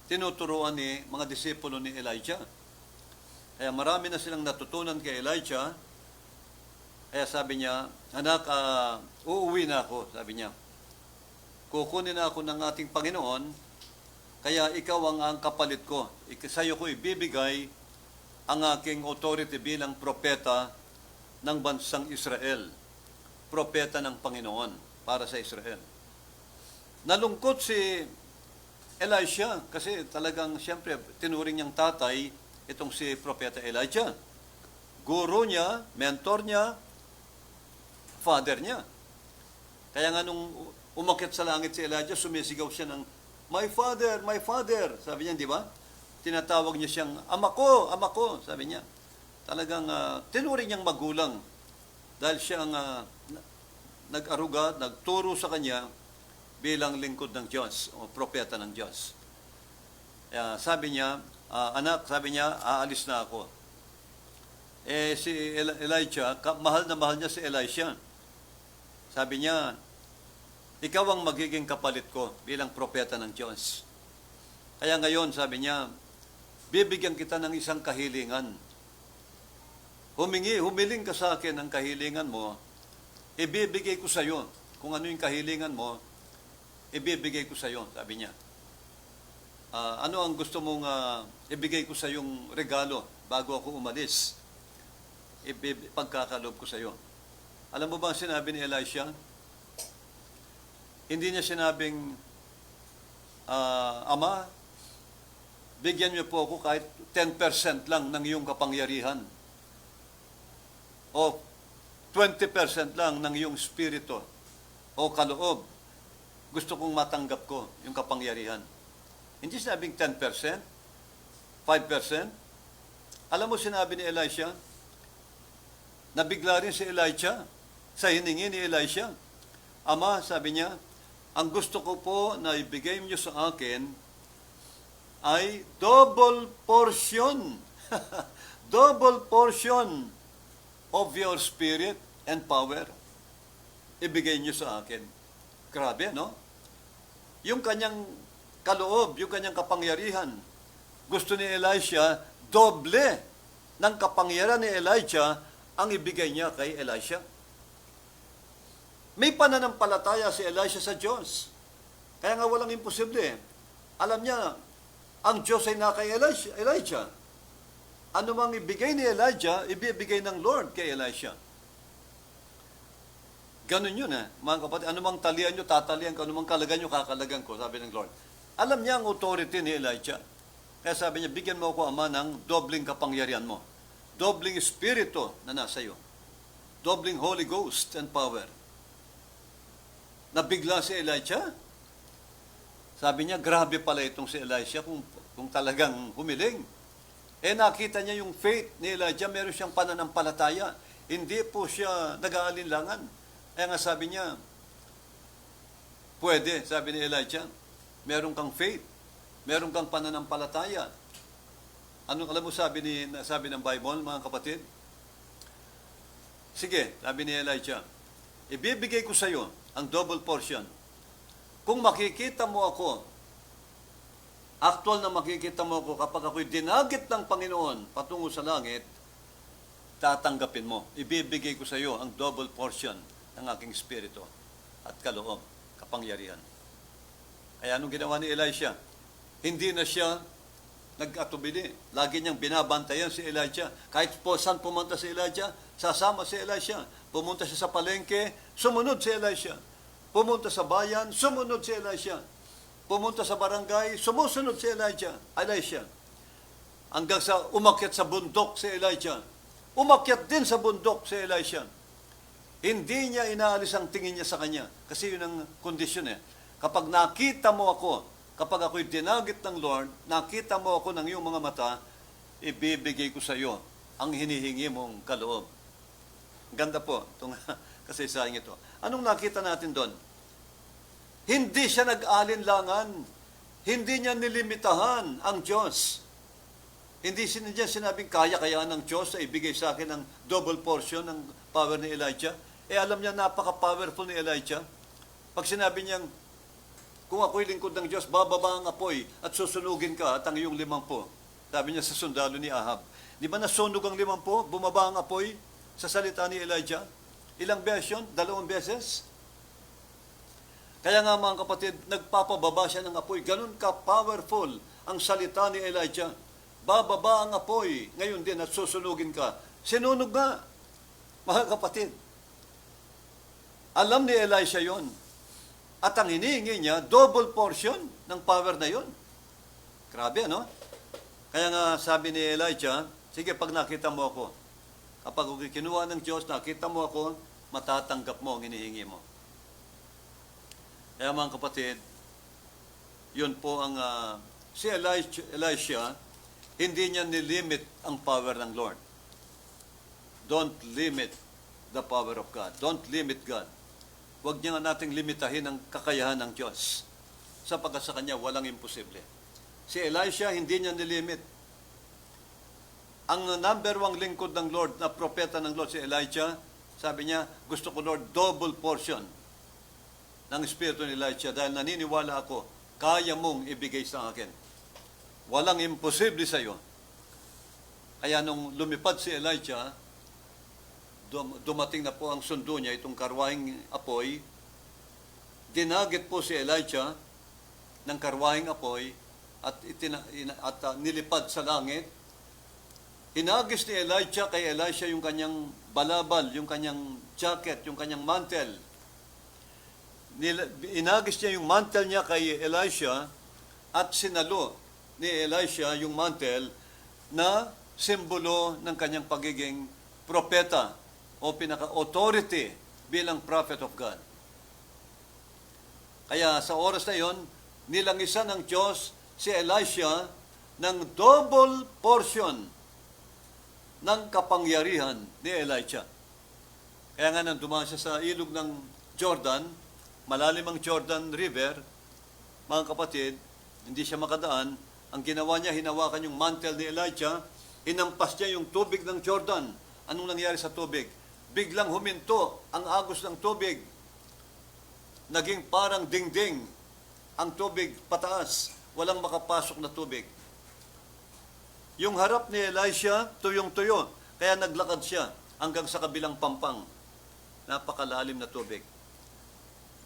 tinuturuan ni mga disipulo ni Elijah. Kaya marami na silang natutunan kay Elijah. Kaya sabi niya, anak, uuwi na ako, sabi niya. Kukunin na ako ng ating Panginoon, kaya ikaw ang kapalit ko. Sa iyo ko ibibigay ang aking authority bilang propeta ng bansang Israel. Propeta ng Panginoon para sa Israel. Nalungkot si Elisha kasi talagang siyempre tinuring niyang tatay itong si propeta Elijah. Guro niya, mentor niya, father niya. Kaya nga nung umakyat sa langit si Elijah, sumisigaw siya ng, my father, my father. Sabi niya, di ba? Tinatawag niya siyang, ama ko, sabi niya. Talagang tinuring niyang magulang dahil siya ang nag-aruga, nagturo sa kanya bilang lingkod ng Diyos o propeta ng Diyos. Sabi niya, anak, sabi niya, aalis na ako. Si Elijah, mahal na mahal niya si Elisha. Sabi niya, ikaw ang magiging kapalit ko bilang propeta ng Diyos. Kaya ngayon, sabi niya, bibigyan kita ng isang kahilingan. Humiling ka sa akin ng kahilingan mo, ibibigay ko sa iyo. Kung ano yung kahilingan mo, ibibigay ko sa iyo, sabi niya. Ano ang gusto mong ibigay ko sa yung regalo bago ako umalis? Pagkakalob ko sa iyo. Alam mo ba ang sinabi ni Elisha? Hindi niya sinabing, Ama, bigyan niyo po ako kahit 10% lang ng iyong kapangyarihan. O 20% lang ng iyong spirito o kaloob. Gusto kong matanggap ko yung kapangyarihan. Hindi sinabing 10%, 5%. Alam mo sinabi ni Elisha? Nabigla rin si Elijah sa hiningi ni Elisha. Ama, sabi niya, ang gusto ko po na ibigay niyo sa akin ay double portion. Double portion of your spirit and power. Ibigay niyo sa akin. Grabe, no? Yung kanyang kaloob, yung kanyang kapangyarihan. Gusto ni Elisha, doble ng kapangyarihan ni Elijah ang ibigay niya kay Elisha. May pananampalataya si Elisha sa Diyos. Kaya nga walang imposible. Alam niya, ang Diyos ay na kay Elijah. Ano mang ibigay ni Elijah, ibibigay ng Lord kay Elisha. Ganun yun mga kapatid. Ano mang talian nyo, tatalian ko. Ano mang kalagan nyo, kakalagan ko, sabi ng Lord. Alam niya ang authority ni Elijah. Kaya sabi niya, bigyan mo ako, Ama, ng dobling kapangyarihan mo. Dobling espiritu na nasa iyo. Dobling Holy Ghost and power. Nabigla si Elijah. Sabi niya, grabe pala itong si Elisha kung talagang humiling. Nakita niya yung faith ni Elijah, meron siyang pananampalataya. Hindi po siya nag-aalinlangan. Kaya nga sabi niya, pwede, sabi ni Elijah, meron kang faith, meron kang pananampalataya. Anong alam mo sabi ng Bible, mga kapatid? Sige, sabi ni Elijah, ibibigay ko sa iyo ang double portion. Kung makikita mo ako, actual na makikita mo ako kapag ako'y dinagit ng Panginoon patungo sa langit, tatanggapin mo. Ibibigay ko sa iyo ang double portion ng aking spirito at kaloob, kapangyarihan. Kaya anong ginawa ni Elisha? Hindi na siya nag-atubili. Lagi niyang binabantayan si Elijah. Kahit po saan pumunta si Elijah, sasama si Elisha. Pumunta siya sa palengke, sumunod si Elisha. Pumunta sa bayan, sumunod si Elisha. Pumunta sa barangay, sumusunod si Elisha. Hanggang sa umakyat sa bundok si Elijah. Umakyat din sa bundok si Elisha. Hindi niya inaalis ang tingin niya sa kanya. Kasi yun ang kondisyon eh. Kapag nakita mo ako, kapag ako'y dinagit ng Lord, nakita mo ako ng iyong mga mata, ibibigay ko sa iyo ang hinihingi mong kaloob. Ganda po itong kasaysayan ito. Anong nakita natin doon? Hindi siya nag-alinlangan. Hindi niya nilimitahan ang Diyos. Hindi niya sinabing kaya-kaya ng Diyos na ibigay sa akin ang double portion ng power ni Elijah. Alam niya napaka-powerful ni Elijah. Pag sinabi niyang, kung ako'y lingkod ng Diyos, bababa ang apoy at susunugin ka at ang iyong 50. Sabi niya sa sundalo ni Ahab. Di ba nasunog ang 50? Bumaba ang apoy sa salita ni Elijah? Ilang beses yun? 2 beses? Kaya nga mga kapatid, nagpapababa siya ng apoy. Ganun ka-powerful ang salita ni Elijah. Bababa ang apoy ngayon din at susunugin ka. Sinunog nga, mga kapatid. Alam ni Elisha yon. At ang hinihingi niya, double portion ng power na yon. Grabe, ano? Kaya nga sabi ni Elijah, sige, pag nakita mo ako, kapag kinuha ng Diyos, nakita mo ako, matatanggap mo ang hinihingi mo. Kaya mga kapatid, yun po ang, si Elisha, hindi niya nilimit ang power ng Lord. Don't limit the power of God. Don't limit God. Huwag niya nating limitahin ang kakayahan ng Diyos. Sapagkat sa Kanya, walang imposible. Si Elisha, hindi niya nilimit. Ang number 1 lingkod ng Lord, na propeta ng Lord, si Elijah, sabi niya, gusto ko Lord, double portion ng Espiritu ni Elijah dahil naniniwala ako, kaya mong ibigay sa akin. Walang imposible sa iyo. Kaya nung lumipad si Elijah, dumating na po ang sundo niya, itong karwahing apoy. Dinagit po si Elijah ng karwahing apoy at nilipad sa langit. Hinagis ni Elijah kay Elisha yung kanyang balabal, yung kanyang jacket, yung kanyang mantle. Inagis niya yung mantle niya kay Elisha at sinalo ni Elisha yung mantle na simbolo ng kanyang pagiging propeta o pinaka-authority bilang prophet of God. Kaya sa oras na yon, nilangisan ng Diyos si Elisha ng double portion ng kapangyarihan ni Elijah. Kaya nga nang dumaan siya sa ilog ng Jordan, malalim ang Jordan River, mga kapatid, hindi siya makadaan. Ang ginawa niya, hinawakan yung mantle ni Elijah, hinampas niya yung tubig ng Jordan. Anong nangyari sa tubig? Biglang huminto ang agos ng tubig. Naging parang dingding ang tubig pataas. Walang makapasok na tubig. Yung harap ni Elisha, tuyong-tuyo. Kaya naglakad siya hanggang sa kabilang pampang. Napakalalim na tubig.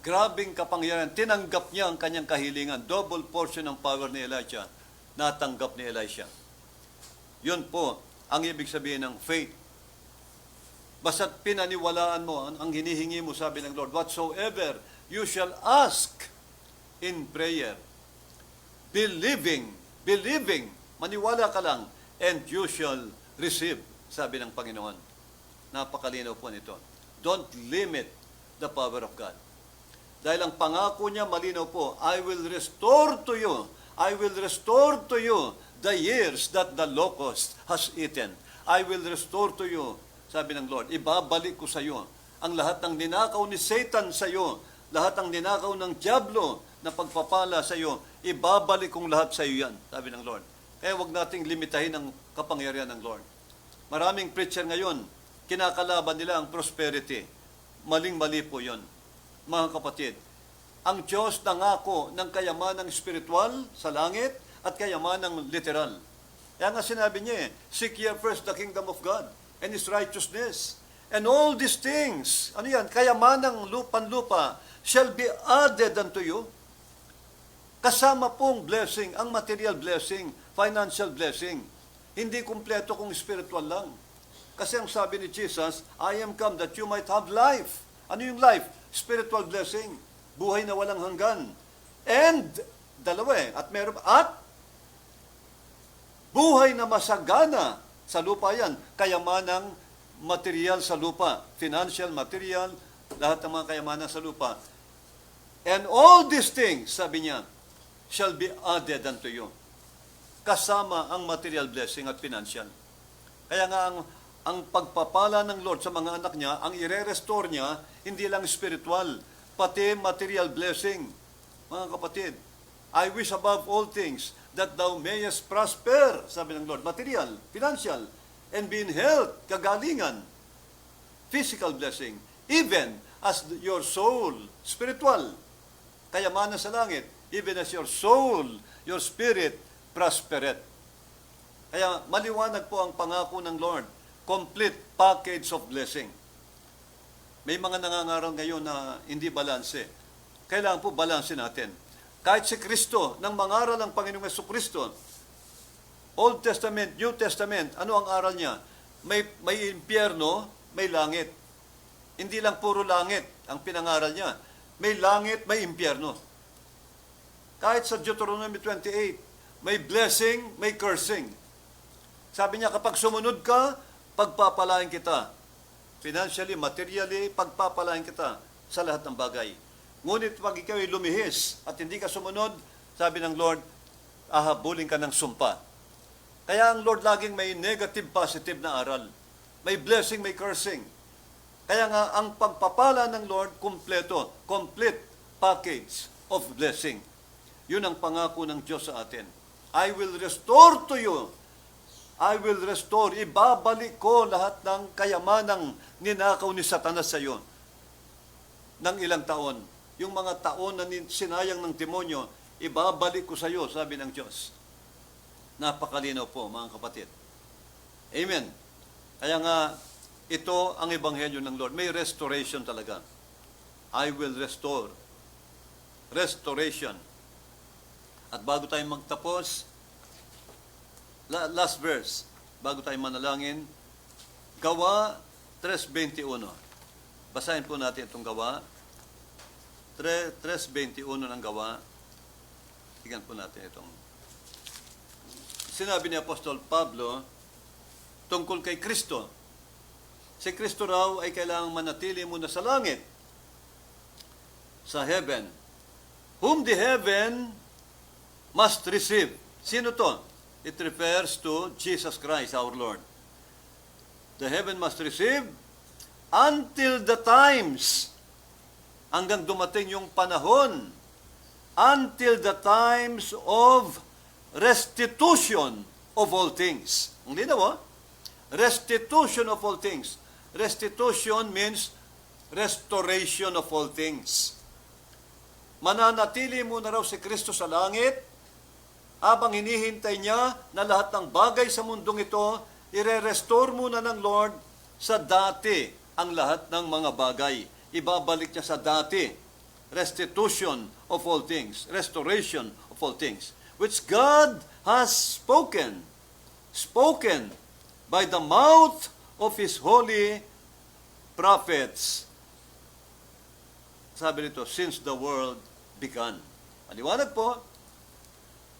Grabing kapangyarihan. Tinanggap niya ang kanyang kahilingan. Double portion ng power ni Elijah. Natanggap ni Elisha. Yun po ang ibig sabihin ng faith. Basta't pinaniwalaan mo ang hinihingi mo, sabi ng Lord, whatsoever you shall ask in prayer, believing, maniwala ka lang, and you shall receive, sabi ng Panginoon. Napakalinaw po nito. Don't limit the power of God. Dahil ang pangako niya malinaw po, I will restore to you the years that the locust has eaten. I will restore to you sabi ng Lord, ibabalik ko sa iyo ang lahat ng ninakaw ni Satan sa iyo, lahat ng ninakaw ng Diablo na pagpapala sa iyo, ibabalik kong lahat sa iyo yan, sabi ng Lord. Kaya huwag nating limitahin ang kapangyarihan ng Lord. Maraming preacher ngayon, kinakalaban nila ang prosperity. Maling-mali po yun. Mga kapatid, ang Diyos nangako ng kayamanang spiritual sa langit at kayamanang literal. Kaya nga sinabi niya seek ye first the kingdom of God and His righteousness. And all these things, ano yan, kayamanang lupa shall be added unto you. Kasama pong blessing, ang material blessing, financial blessing. Hindi kumpleto kung spiritual lang. Kasi ang sabi ni Jesus, I am come that you might have life. Ano yung life? Spiritual blessing. Buhay na walang hanggan. And, at buhay na masagana sa lupa yan. Kayamanang material sa lupa. Financial, material, lahat ng mga kayamanan sa lupa. And all these things, sabi niya, shall be added unto you. Kasama ang material blessing at financial. Kaya nga ang pagpapala ng Lord sa mga anak niya, ang ire-restore niya, hindi lang spiritual, pati material blessing. Mga kapatid, I wish above all things that thou mayest prosper, sabi ng Lord, material, financial, and be in health, kagalingan, physical blessing, even as your soul, spiritual, kayamanan sa langit, even as your soul, your spirit, prospereth. Kaya maliwanag po ang pangako ng Lord, complete package of blessing. May mga nangangaral ngayon na hindi balanse. Kailangan po balanse natin. Kahit si Kristo, nang mangaral ang Panginoong Jesucristo, Old Testament, New Testament, ano ang aral niya? May impyerno, may langit. Hindi lang puro langit ang pinangaral niya. May langit, may impyerno. Kahit sa Deuteronomy 28, may blessing, may cursing. Sabi niya, kapag sumunod ka, pagpapalain kita. Financially, materially, pagpapalain kita sa lahat ng bagay. Ngunit pag ikaw ay lumihis at hindi ka sumunod, sabi ng Lord, ahabulin ka ng sumpa. Kaya ang Lord laging may negative, positive na aral. May blessing, may cursing. Kaya nga, ang pagpapala ng Lord, kompleto, complete package of blessing. Yun ang pangako ng Diyos sa atin. I will restore to you. I will restore. Ibabalik ko lahat ng kayamanang ninakaw ni Satanas sa iyo ng ilang taon. Yung mga taon na sinayang ng demonyo, ibabalik ko sa iyo, sabi ng Diyos. Napakalinaw po, mga kapatid. Amen. Kaya nga, ito ang ebanghelyo ng Lord. May restoration talaga. I will restore. Restoration. At bago tayo magtapos, last verse, bago tayo manalangin, Gawa 3:21. Basahin po natin itong Gawa. 3:21 ng Gawa. Tingnan po natin itong. Sinabi ni Apostol Pablo tungkol kay Kristo. Si Kristo raw ay kailangang manatili muna sa langit, sa heaven. Whom the heaven must receive. Sino to? It refers to Jesus Christ, our Lord. The heaven must receive until the times, hanggang dumating yung panahon, until the times of restitution of all things. Ang linaw, restitution of all things. Restitution means restoration of all things. Mananatili muna raw si Kristo sa langit, habang hinihintay niya na lahat ng bagay sa mundong ito, ire-restore muna ng Lord sa dati ang lahat ng mga bagay. Ibabalik niya sa dati. Restitution of all things. Restoration of all things. Which God has spoken. Spoken by the mouth of His holy prophets. Sabi nito, since the world began. Maliwanag po.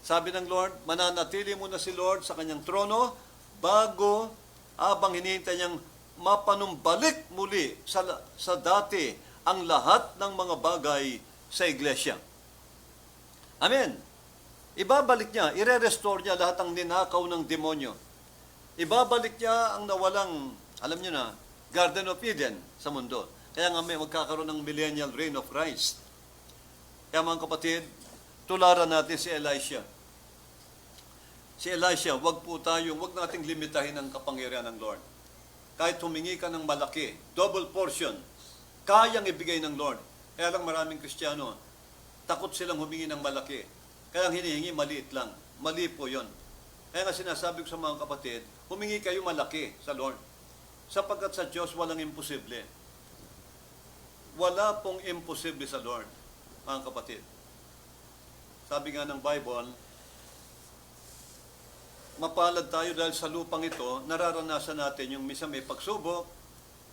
Sabi ng Lord, mananatili muna si Lord sa kanyang trono bago habang hinihintay niyang mapanumbalik muli sa dati ang lahat ng mga bagay sa iglesia. Amen. Ibabalik niya, ire-restore niya lahat ng ninakaw ng demonyo. Ibabalik niya ang nawalang Alam niyo na, Garden of Eden sa mundo. Kaya nga may magkakaroon ng millennial reign of Christ. Kaya mga kapatid, tularan natin si Elisha. Si Elisha, wag nating limitahin ang kapangyarihan ng Lord. Kahit humingi ka ng malaki, double portion, kayang ibigay ng Lord. Kaya lang maraming Kristiyano, takot silang humingi ng malaki. Kaya ang hinihingi, maliit lang. Mali po yun. Kaya nga sinasabi ko sa mga kapatid, humingi kayo malaki sa Lord. Sapagkat sa Diyos, walang imposible. Wala pong imposible sa Lord, mga kapatid. Sabi nga ng Bible, mapalad tayo dahil sa lupang ito, nararanasan natin yung minsan may pagsubok,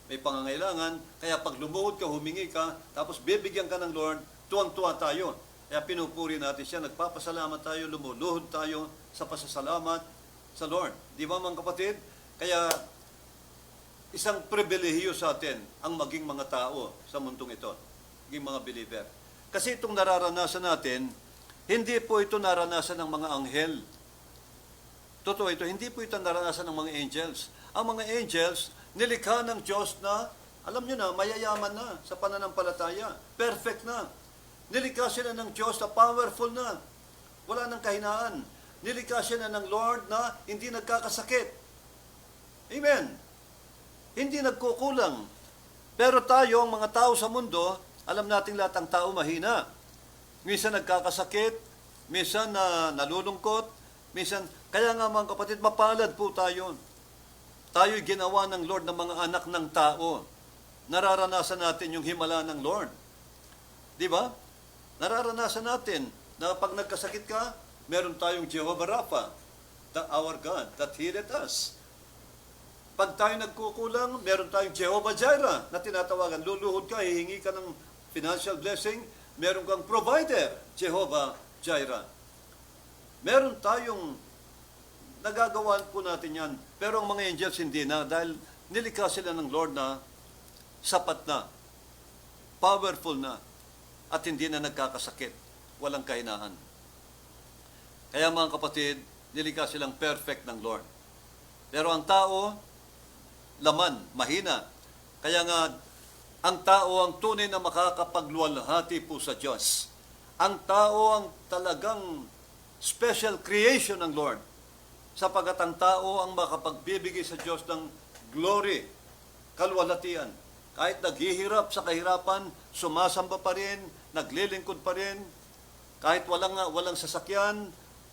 may pangangailangan, kaya pag lumuhod ka, humingi ka, tapos bibigyan ka ng Lord, tuwang-tuwa tayo. Kaya pinupuri natin siya, nagpapasalamat tayo, lumuluhod tayo sa pasasalamat sa Lord. Di ba mga kapatid? Kaya isang pribilehiyo sa atin ang maging mga tao sa mundong ito, maging mga believer. Kasi itong nararanasan natin, hindi po ito naranasan ng mga anghel. Totoo ito, hindi po ito naranasan ng mga angels. Ang mga angels, nilikha ng Diyos na, alam nyo na, mayayaman na sa pananampalataya. Perfect na. Nilikha sila ng Diyos na powerful na. Wala nang kahinaan. Nilikha sila ng Lord na hindi nagkakasakit. Amen. Hindi nagkukulang. Pero tayo, ang mga tao sa mundo, alam nating lahat ang tao mahina. Minsan nagkakasakit, minsan nalulungkot, minsan, kaya nga mga kapatid, mapalad po tayo. Tayo'y ginawa ng Lord ng mga anak ng tao. Nararanasan natin yung himala ng Lord. Di ba? Nararanasan natin na pag nagkasakit ka, meron tayong Jehovah Rapha, our God, that healeth us. Pag tayo nagkukulang, meron tayong Jehovah Jireh na tinatawagan. Luluhod ka, hihingi ka ng financial blessing, meron kang provider, Jehovah Jireh. Meron tayong nagagawa po natin yan. Pero ang mga angels hindi na dahil nilikha sila ng Lord na sapat na, powerful na, at hindi na nagkakasakit, walang kahinaan. Kaya mga kapatid, nilikha silang perfect ng Lord. Pero ang tao, laman, mahina. Kaya nga, ang tao ang tunay na makakapagluwalhati po sa Diyos. Ang tao ang talagang special creation ng Lord. Sapagat ang tao ang makapagbibigay sa Diyos ng glory, kalwalhatian. Kahit naghihirap sa kahirapan, sumasamba pa rin, naglilingkod pa rin. Kahit walang sasakyan,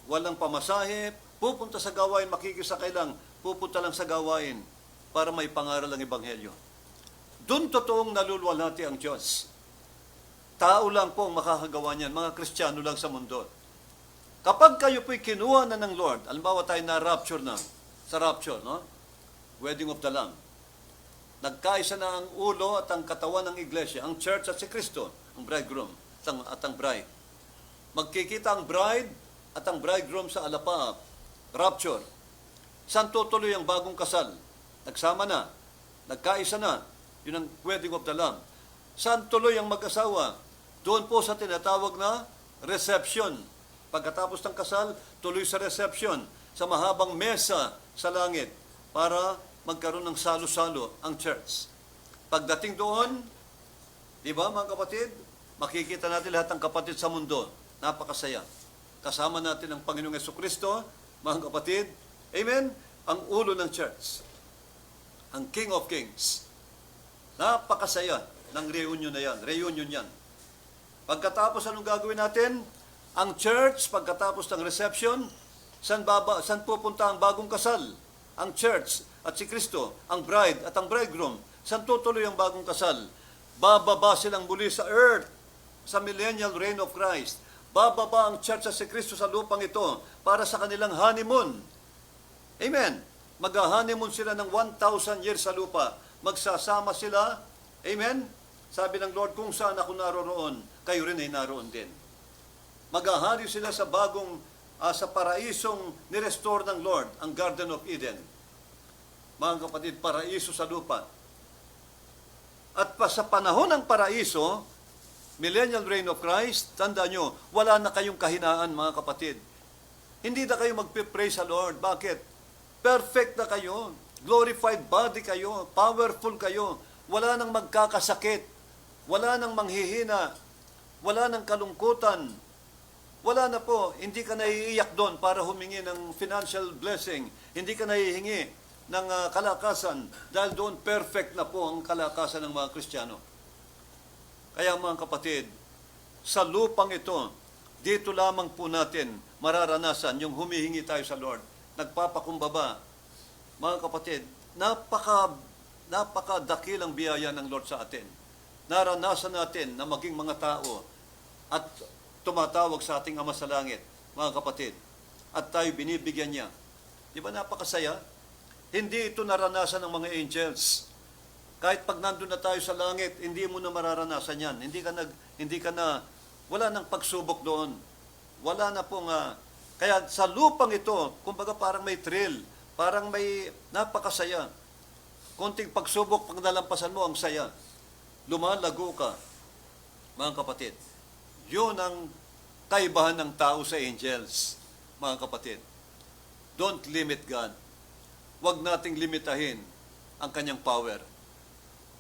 walang pamasahe, pupunta sa gawain, makikisakay lang, pupunta lang sa gawain para may pangaral ang Ebanghelyo. Doon totoong nalulwalhati ang Diyos. Tao lang po ang makakagawa niyan, mga Kristiyano lang sa mundo. Kapag kayo po'y kinuha na ng Lord, alimbawa tayo na rapture na, sa rapture, no? Wedding of the Lamb. Nagkaisa na ang ulo at ang katawan ng iglesia, ang church at si Kristo, ang bridegroom at ang bride. Magkikita ang bride at ang bridegroom sa alapa, rapture. Saan tutuloy ang bagong kasal? Nagsama na, nagkaisa na, yun ang wedding of the Lamb. Saan tuloy ang mag-asawa? Doon po sa tinatawag na reception. Pagkatapos ng kasal, tuloy sa reception, sa mahabang mesa sa langit, para magkaroon ng salo-salo ang church. Pagdating doon, di ba mga kapatid, makikita natin lahat ng kapatid sa mundo. Napakasaya. Kasama natin ang Panginoong Jesucristo, mga kapatid. Amen? Ang ulo ng church. Ang King of Kings. Napakasaya ng reunion na yan. Reunion yan. Pagkatapos, anong gagawin natin? Ang church, pagkatapos ng reception, saan pupunta ang bagong kasal? Ang church at si Kristo, ang bride at ang bridegroom. Saan tutuloy ang bagong kasal? Bababa silang muli sa earth, sa millennial reign of Christ. Bababa ang church at si Kristo sa lupang ito para sa kanilang honeymoon. Amen. Mag-honeymoon sila ng 1,000 years sa lupa. Magsasama sila. Amen. Sabi ng Lord, kung saan ako naroroon, kayo rin ay naroon din. Mag-ahari sila sa bagong, sa paraisong nirestore ng Lord, ang Garden of Eden. Mga kapatid, paraiso sa lupa. At sa panahon ng paraiso, millennial reign of Christ, tandaan nyo, wala na kayong kahinaan, mga kapatid. Hindi na kayo magpipray sa Lord. Bakit? Perfect na kayo. Glorified body kayo, powerful kayo, wala nang magkakasakit, wala nang manghihina, wala nang kalungkutan, wala na po, hindi ka naiiyak doon para humingi ng financial blessing, hindi ka naihingi ng kalakasan, dahil doon perfect na po ang kalakasan ng mga Kristiyano. Kaya mga kapatid, sa lupang ito, dito lamang po natin mararanasan yung humihingi tayo sa Lord, nagpapakumbaba. Mga kapatid, napakadakilang biyaya ng Lord sa atin. Naranasan natin na maging mga tao at tumatawag sa ating Ama sa Langit, mga kapatid, at tayo binibigyan niya. Di ba napakasaya? Hindi ito naranasan ng mga angels. Kahit pag nandun na tayo sa langit, hindi mo na mararanasan yan. Hindi ka na, wala nang pagsubok doon. Wala na pong, kaya sa lupang ito, kumbaga parang may thrill, parang may napakasaya. Konting pagsubok, pag nalampasan mo, ang saya. Lumalago ka, mga kapatid. Yun ang kaibahan ng tao sa angels, mga kapatid. Don't limit God. Huwag nating limitahin ang kanyang power,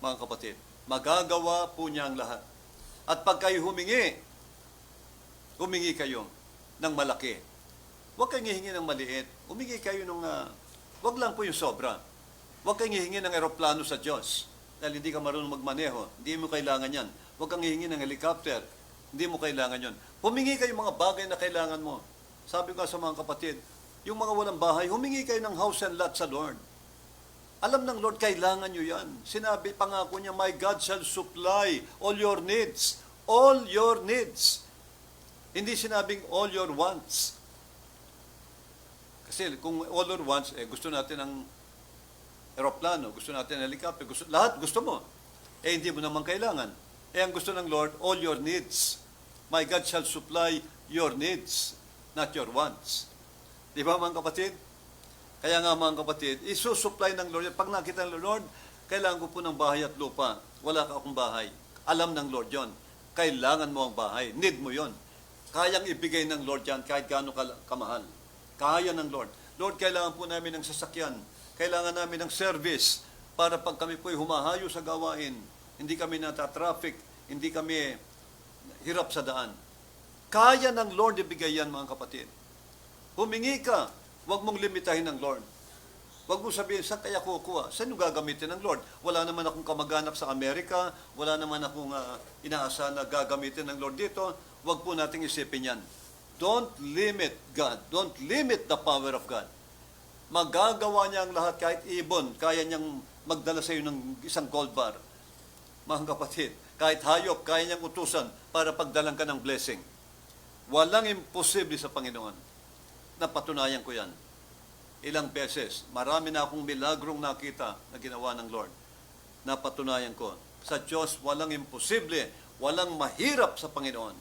mga kapatid. Magagawa po niya ang lahat. At pag kayo humingi kayo ng malaki. Huwag kayong hihingi ng maliit. Humingi kayo ng, huwag lang po yung sobra. Huwag kayong hihingi ng eroplano sa Diyos. Dahil hindi ka marunong magmaneho. Hindi mo kailangan yan. Huwag kang hihingi ng helicopter. Hindi mo kailangan yon. Humingi kayo mga bagay na kailangan mo. Sabi ko sa mga kapatid, yung mga walang bahay, humingi kayo ng house and lot sa Lord. Alam ng Lord, kailangan nyo yan. Sinabi, pangako niya, my God shall supply all your needs. All your needs. Hindi sinabing all your wants. Kasi kung all your wants, gusto natin ng eroplano, gusto natin ng helicopter, lahat gusto mo. Hindi mo naman kailangan. Ang gusto ng Lord, all your needs. My God shall supply your needs, not your wants. Di ba mga kapatid? Kaya nga mga kapatid, isusupply ng Lord. Pag nakita ng Lord, kailangan ko po ng bahay at lupa. Wala ka akong bahay. Alam ng Lord yon. Kailangan mo ang bahay. Need mo yon. Kayang ibigay ng Lord yan kahit gaano kamahal. Kaya ng Lord. Lord, kailangan po namin ng sasakyan. Kailangan namin ng service para pag kami po'y humahayo sa gawain, hindi kami nata-traffic, hindi kami hirap sa daan. Kaya ng Lord ibigay yan, mga kapatid. Humingi ka, huwag mong limitahin ng Lord. Huwag mong sabihin, saan kaya kukuha? Saan yung gagamitin ng Lord? Wala naman akong kamag-anak sa Amerika, wala naman akong inaasahan na gagamitin ng Lord dito. Huwag po nating isipin yan. Don't limit God. Don't limit the power of God. Magagawa niya ang lahat kahit ibon. Kaya niyang magdala sa iyo ng isang gold bar. Mga kapatid, kahit hayop, kaya niyang utusan para pagdalang ka ng blessing. Walang imposible sa Panginoon. Napatunayan ko yan. Ilang beses, marami na akong milagrong nakita na ginawa ng Lord. Napatunayan ko. Sa Diyos, walang imposible, walang mahirap sa Panginoon.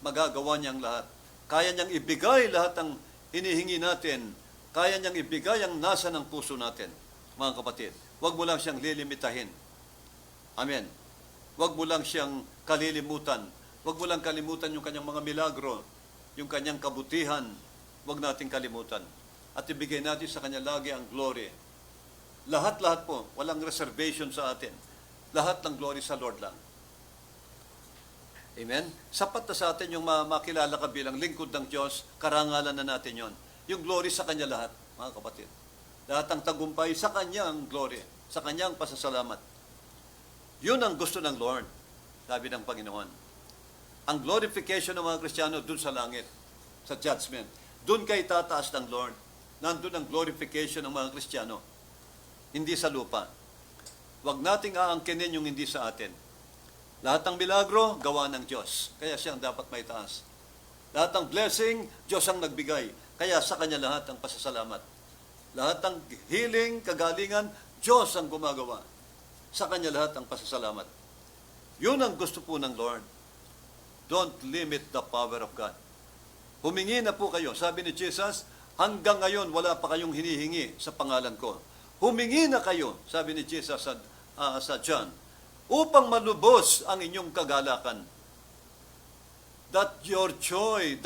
Magagawa niya ang lahat. Kaya niyang ibigay lahat ng hinihingi natin. Kaya niyang ibigay ang nasa ng puso natin. Mga kapatid, huwag mo lang siyang lilimitahin. Amen. Huwag mo lang siyang kalilimutan. Huwag mo lang kalimutan yung kanyang mga milagro, yung kanyang kabutihan. Huwag nating kalimutan. At ibigay natin sa kanya lagi ang glory. Lahat-lahat po, walang reservation sa atin. Lahat ng glory sa Lord lang. Amen? Sapat na sa atin yung makilala ka bilang lingkod ng Diyos, karangalan na natin yon. Yung glory sa kanya lahat, mga kapatid. Lahat ng tagumpay sa kanya ang glory, sa kanya ang pasasalamat. Yun ang gusto ng Lord, sabi ng Panginoon. Ang glorification ng mga Kristiyano dun sa langit, sa judgment. Dun kay tataas ng Lord. Nandun ang glorification ng mga Kristiyano. Hindi sa lupa. Huwag nating aangkinin yung hindi sa atin. Lahat ng milagro, gawa ng Diyos. Kaya siya ang dapat may taas. Lahat ng blessing, Diyos ang nagbigay. Kaya sa Kanya lahat ang pasasalamat. Lahat ng healing, kagalingan, Diyos ang gumagawa. Sa Kanya lahat ang pasasalamat. Yun ang gusto po ng Lord. Don't limit the power of God. Humingi na po kayo. Sabi ni Jesus, hanggang ngayon wala pa kayong hinihingi sa pangalan ko. Humingi na kayo, sabi ni Jesus sa John, upang malubos ang inyong kagalakan. That your joy,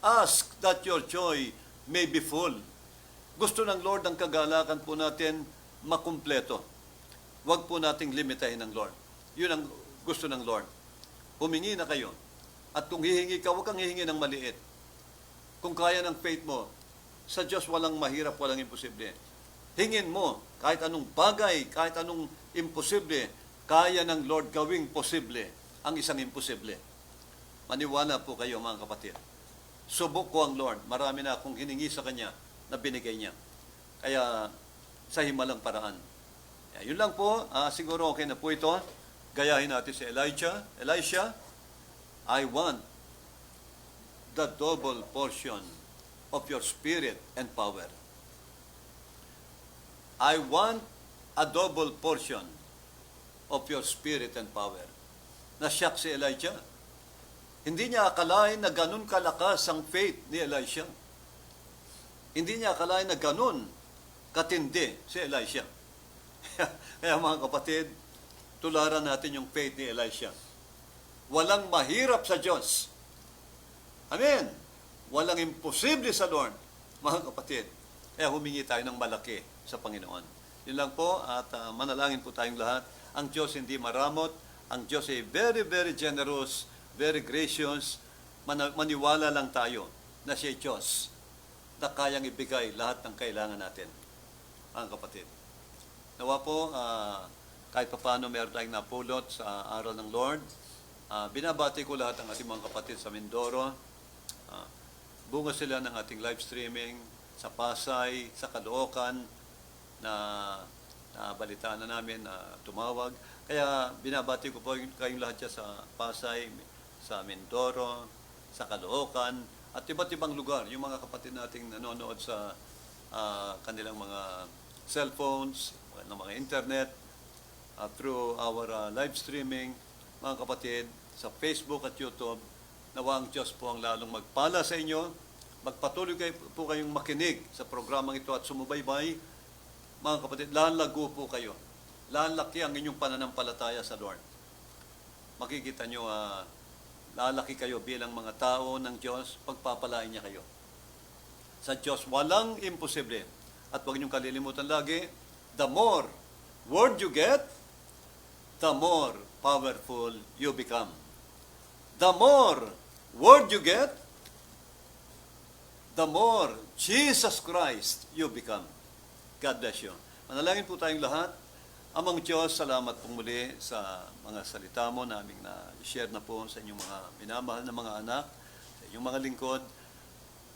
ask that your joy may be full. Gusto ng Lord ang kagalakan po natin makumpleto. Huwag po nating limitahin ng Lord. Yun ang gusto ng Lord. Humingi na kayo. At kung hihingi ka, huwag kang hihingi ng maliit. Kung kaya ng faith mo, sa Diyos walang mahirap, walang imposible. Hingin mo, kahit anong bagay, kahit anong imposible, kaya ng Lord gawing posible ang isang imposible. Maniwala po kayo mga kapatid. Subok ko ang Lord. Marami na akong hiningi sa Kanya na binigay niya. Kaya sa himalang paraan. Yun lang po. Siguro okay na po ito. Gayahin natin si Elijah. Elisha, I want the double portion of your spirit and power. I want a double portion of your spirit and power. Nasyak si Elijah. Hindi niya akalain na ganun kalakas ang faith ni Elisha. Hindi niya akalain na ganun katindi si Elisha. Kaya mga kapatid, tularan natin yung faith ni Elisha. Walang mahirap sa Diyos. Amen. Walang imposible sa Lord, mga kapatid. Kaya humingi tayo ng malaki sa Panginoon. Yun lang po at manalangin po tayong lahat. Ang Diyos hindi maramot. Ang Diyos ay very, very generous, very gracious. Maniwala lang tayo na siya Diyos na kayang ibigay lahat ng kailangan natin, mga kapatid. Nawa po, kahit paano meron tayong napulot sa aral ng Lord. Binabati ko lahat ng ating mga kapatid sa Mindoro. Bunga sila ng ating live streaming sa Pasay, sa Caloocan, na balitaan na namin na tumawag. Kaya binabati ko po kayong lahat dyan sa Pasay, sa Mindoro, sa Caloocan, at iba't ibang lugar. Yung mga kapatid nating nanonood sa kanilang mga cellphones, ng mga internet, through our live streaming, mga kapatid, sa Facebook at YouTube, nawa ang Diyos po ang lalong magpala sa inyo. Magpatuloy po kayong makinig sa programang ito at sumubaybay. Mga kapatid, lalago po kayo. Lalaki ang inyong pananampalataya sa Lord. Makikita nyo, lalaki kayo bilang mga tao ng Diyos, pagpapalain niya kayo. Sa Diyos, walang imposible. At huwag niyong kalilimutan lagi, the more word you get, the more powerful you become. The more word you get, the more Jesus Christ you become. God bless you. Manalangin po tayong lahat. Amang Diyos, salamat po muli sa mga salita mo na aming na-share na po sa inyong mga minamahal na mga anak, sa inyong mga lingkod.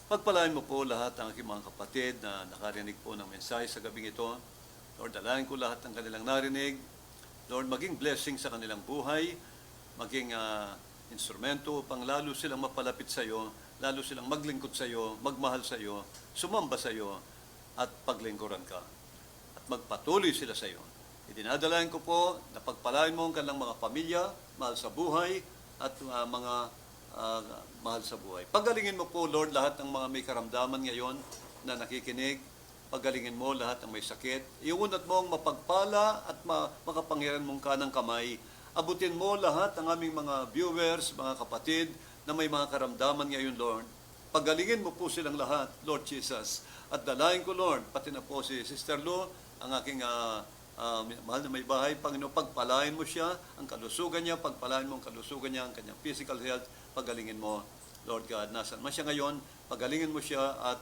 Pagpalain mo po lahat ng aking mga kapatid na nakarinig po ng mensahe sa gabing ito. Lord, dalangin ko lahat ng kanilang narinig. Lord, maging blessing sa kanilang buhay, maging instrumento upang lalo silang mapalapit sa iyo, lalo silang maglingkod sa iyo, magmahal sa iyo, sumamba sa iyo, at paglingkuran ka. At magpatuloy sila sa iyo. Idinadalayan ko po na pagpalain mo ang kanilang mga pamilya, mahal sa buhay, at mga mahal sa buhay. Paggalingin mo po, Lord, lahat ng mga may karamdaman ngayon na nakikinig. Paggalingin mo lahat ng may sakit. Iunat mo ang mapagpala at makapangyarihan mong kanang kamay. Abutin mo lahat ng aming mga viewers, mga kapatid, na may mga karamdaman ngayon, Lord. Paggalingin mo po silang lahat, Lord Jesus. At dalayan ko, Lord, pati na po si Sister Lou, ang aking mahal na may bahay, Panginoon, pagpalain mo siya, ang kalusugan niya, pagpalain mo ang kalusugan niya, ang kanyang physical health, paggalingin mo, Lord God. Nasaan man siya ngayon, paggalingin mo siya at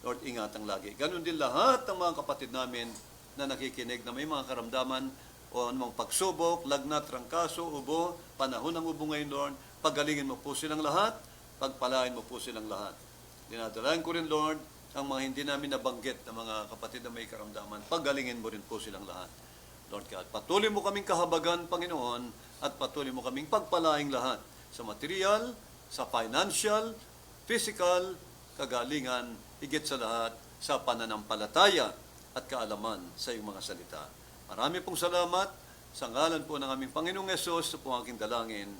Lord, ingatang lagi. Ganon din lahat ng mga kapatid namin na nakikinig na may mga karamdaman o anumang pagsubok, lagnat, trangkaso, ubo, panahon ng ubo ngayon, Lord, paggalingin mo po silang lahat, pagpalain mo po silang lahat. Dinadalayan ko rin, Lord, ang mga hindi namin nabanggit na mga kapatid na may karamdaman, paggalingin mo rin po silang lahat. Lord God, patuloy mo kaming kahabagan, Panginoon, at patuloy mo kaming pagpalaing lahat sa material, sa financial, physical, kagalingan, higit sa lahat, sa pananampalataya at kaalaman sa iyong mga salita. Marami pong salamat sa ngalan po ng aming Panginoong Yesus sa pong aking dalangin.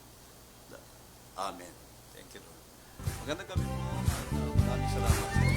Amen. Thank you, Lord. Magandang gabi po. Maraming salamat.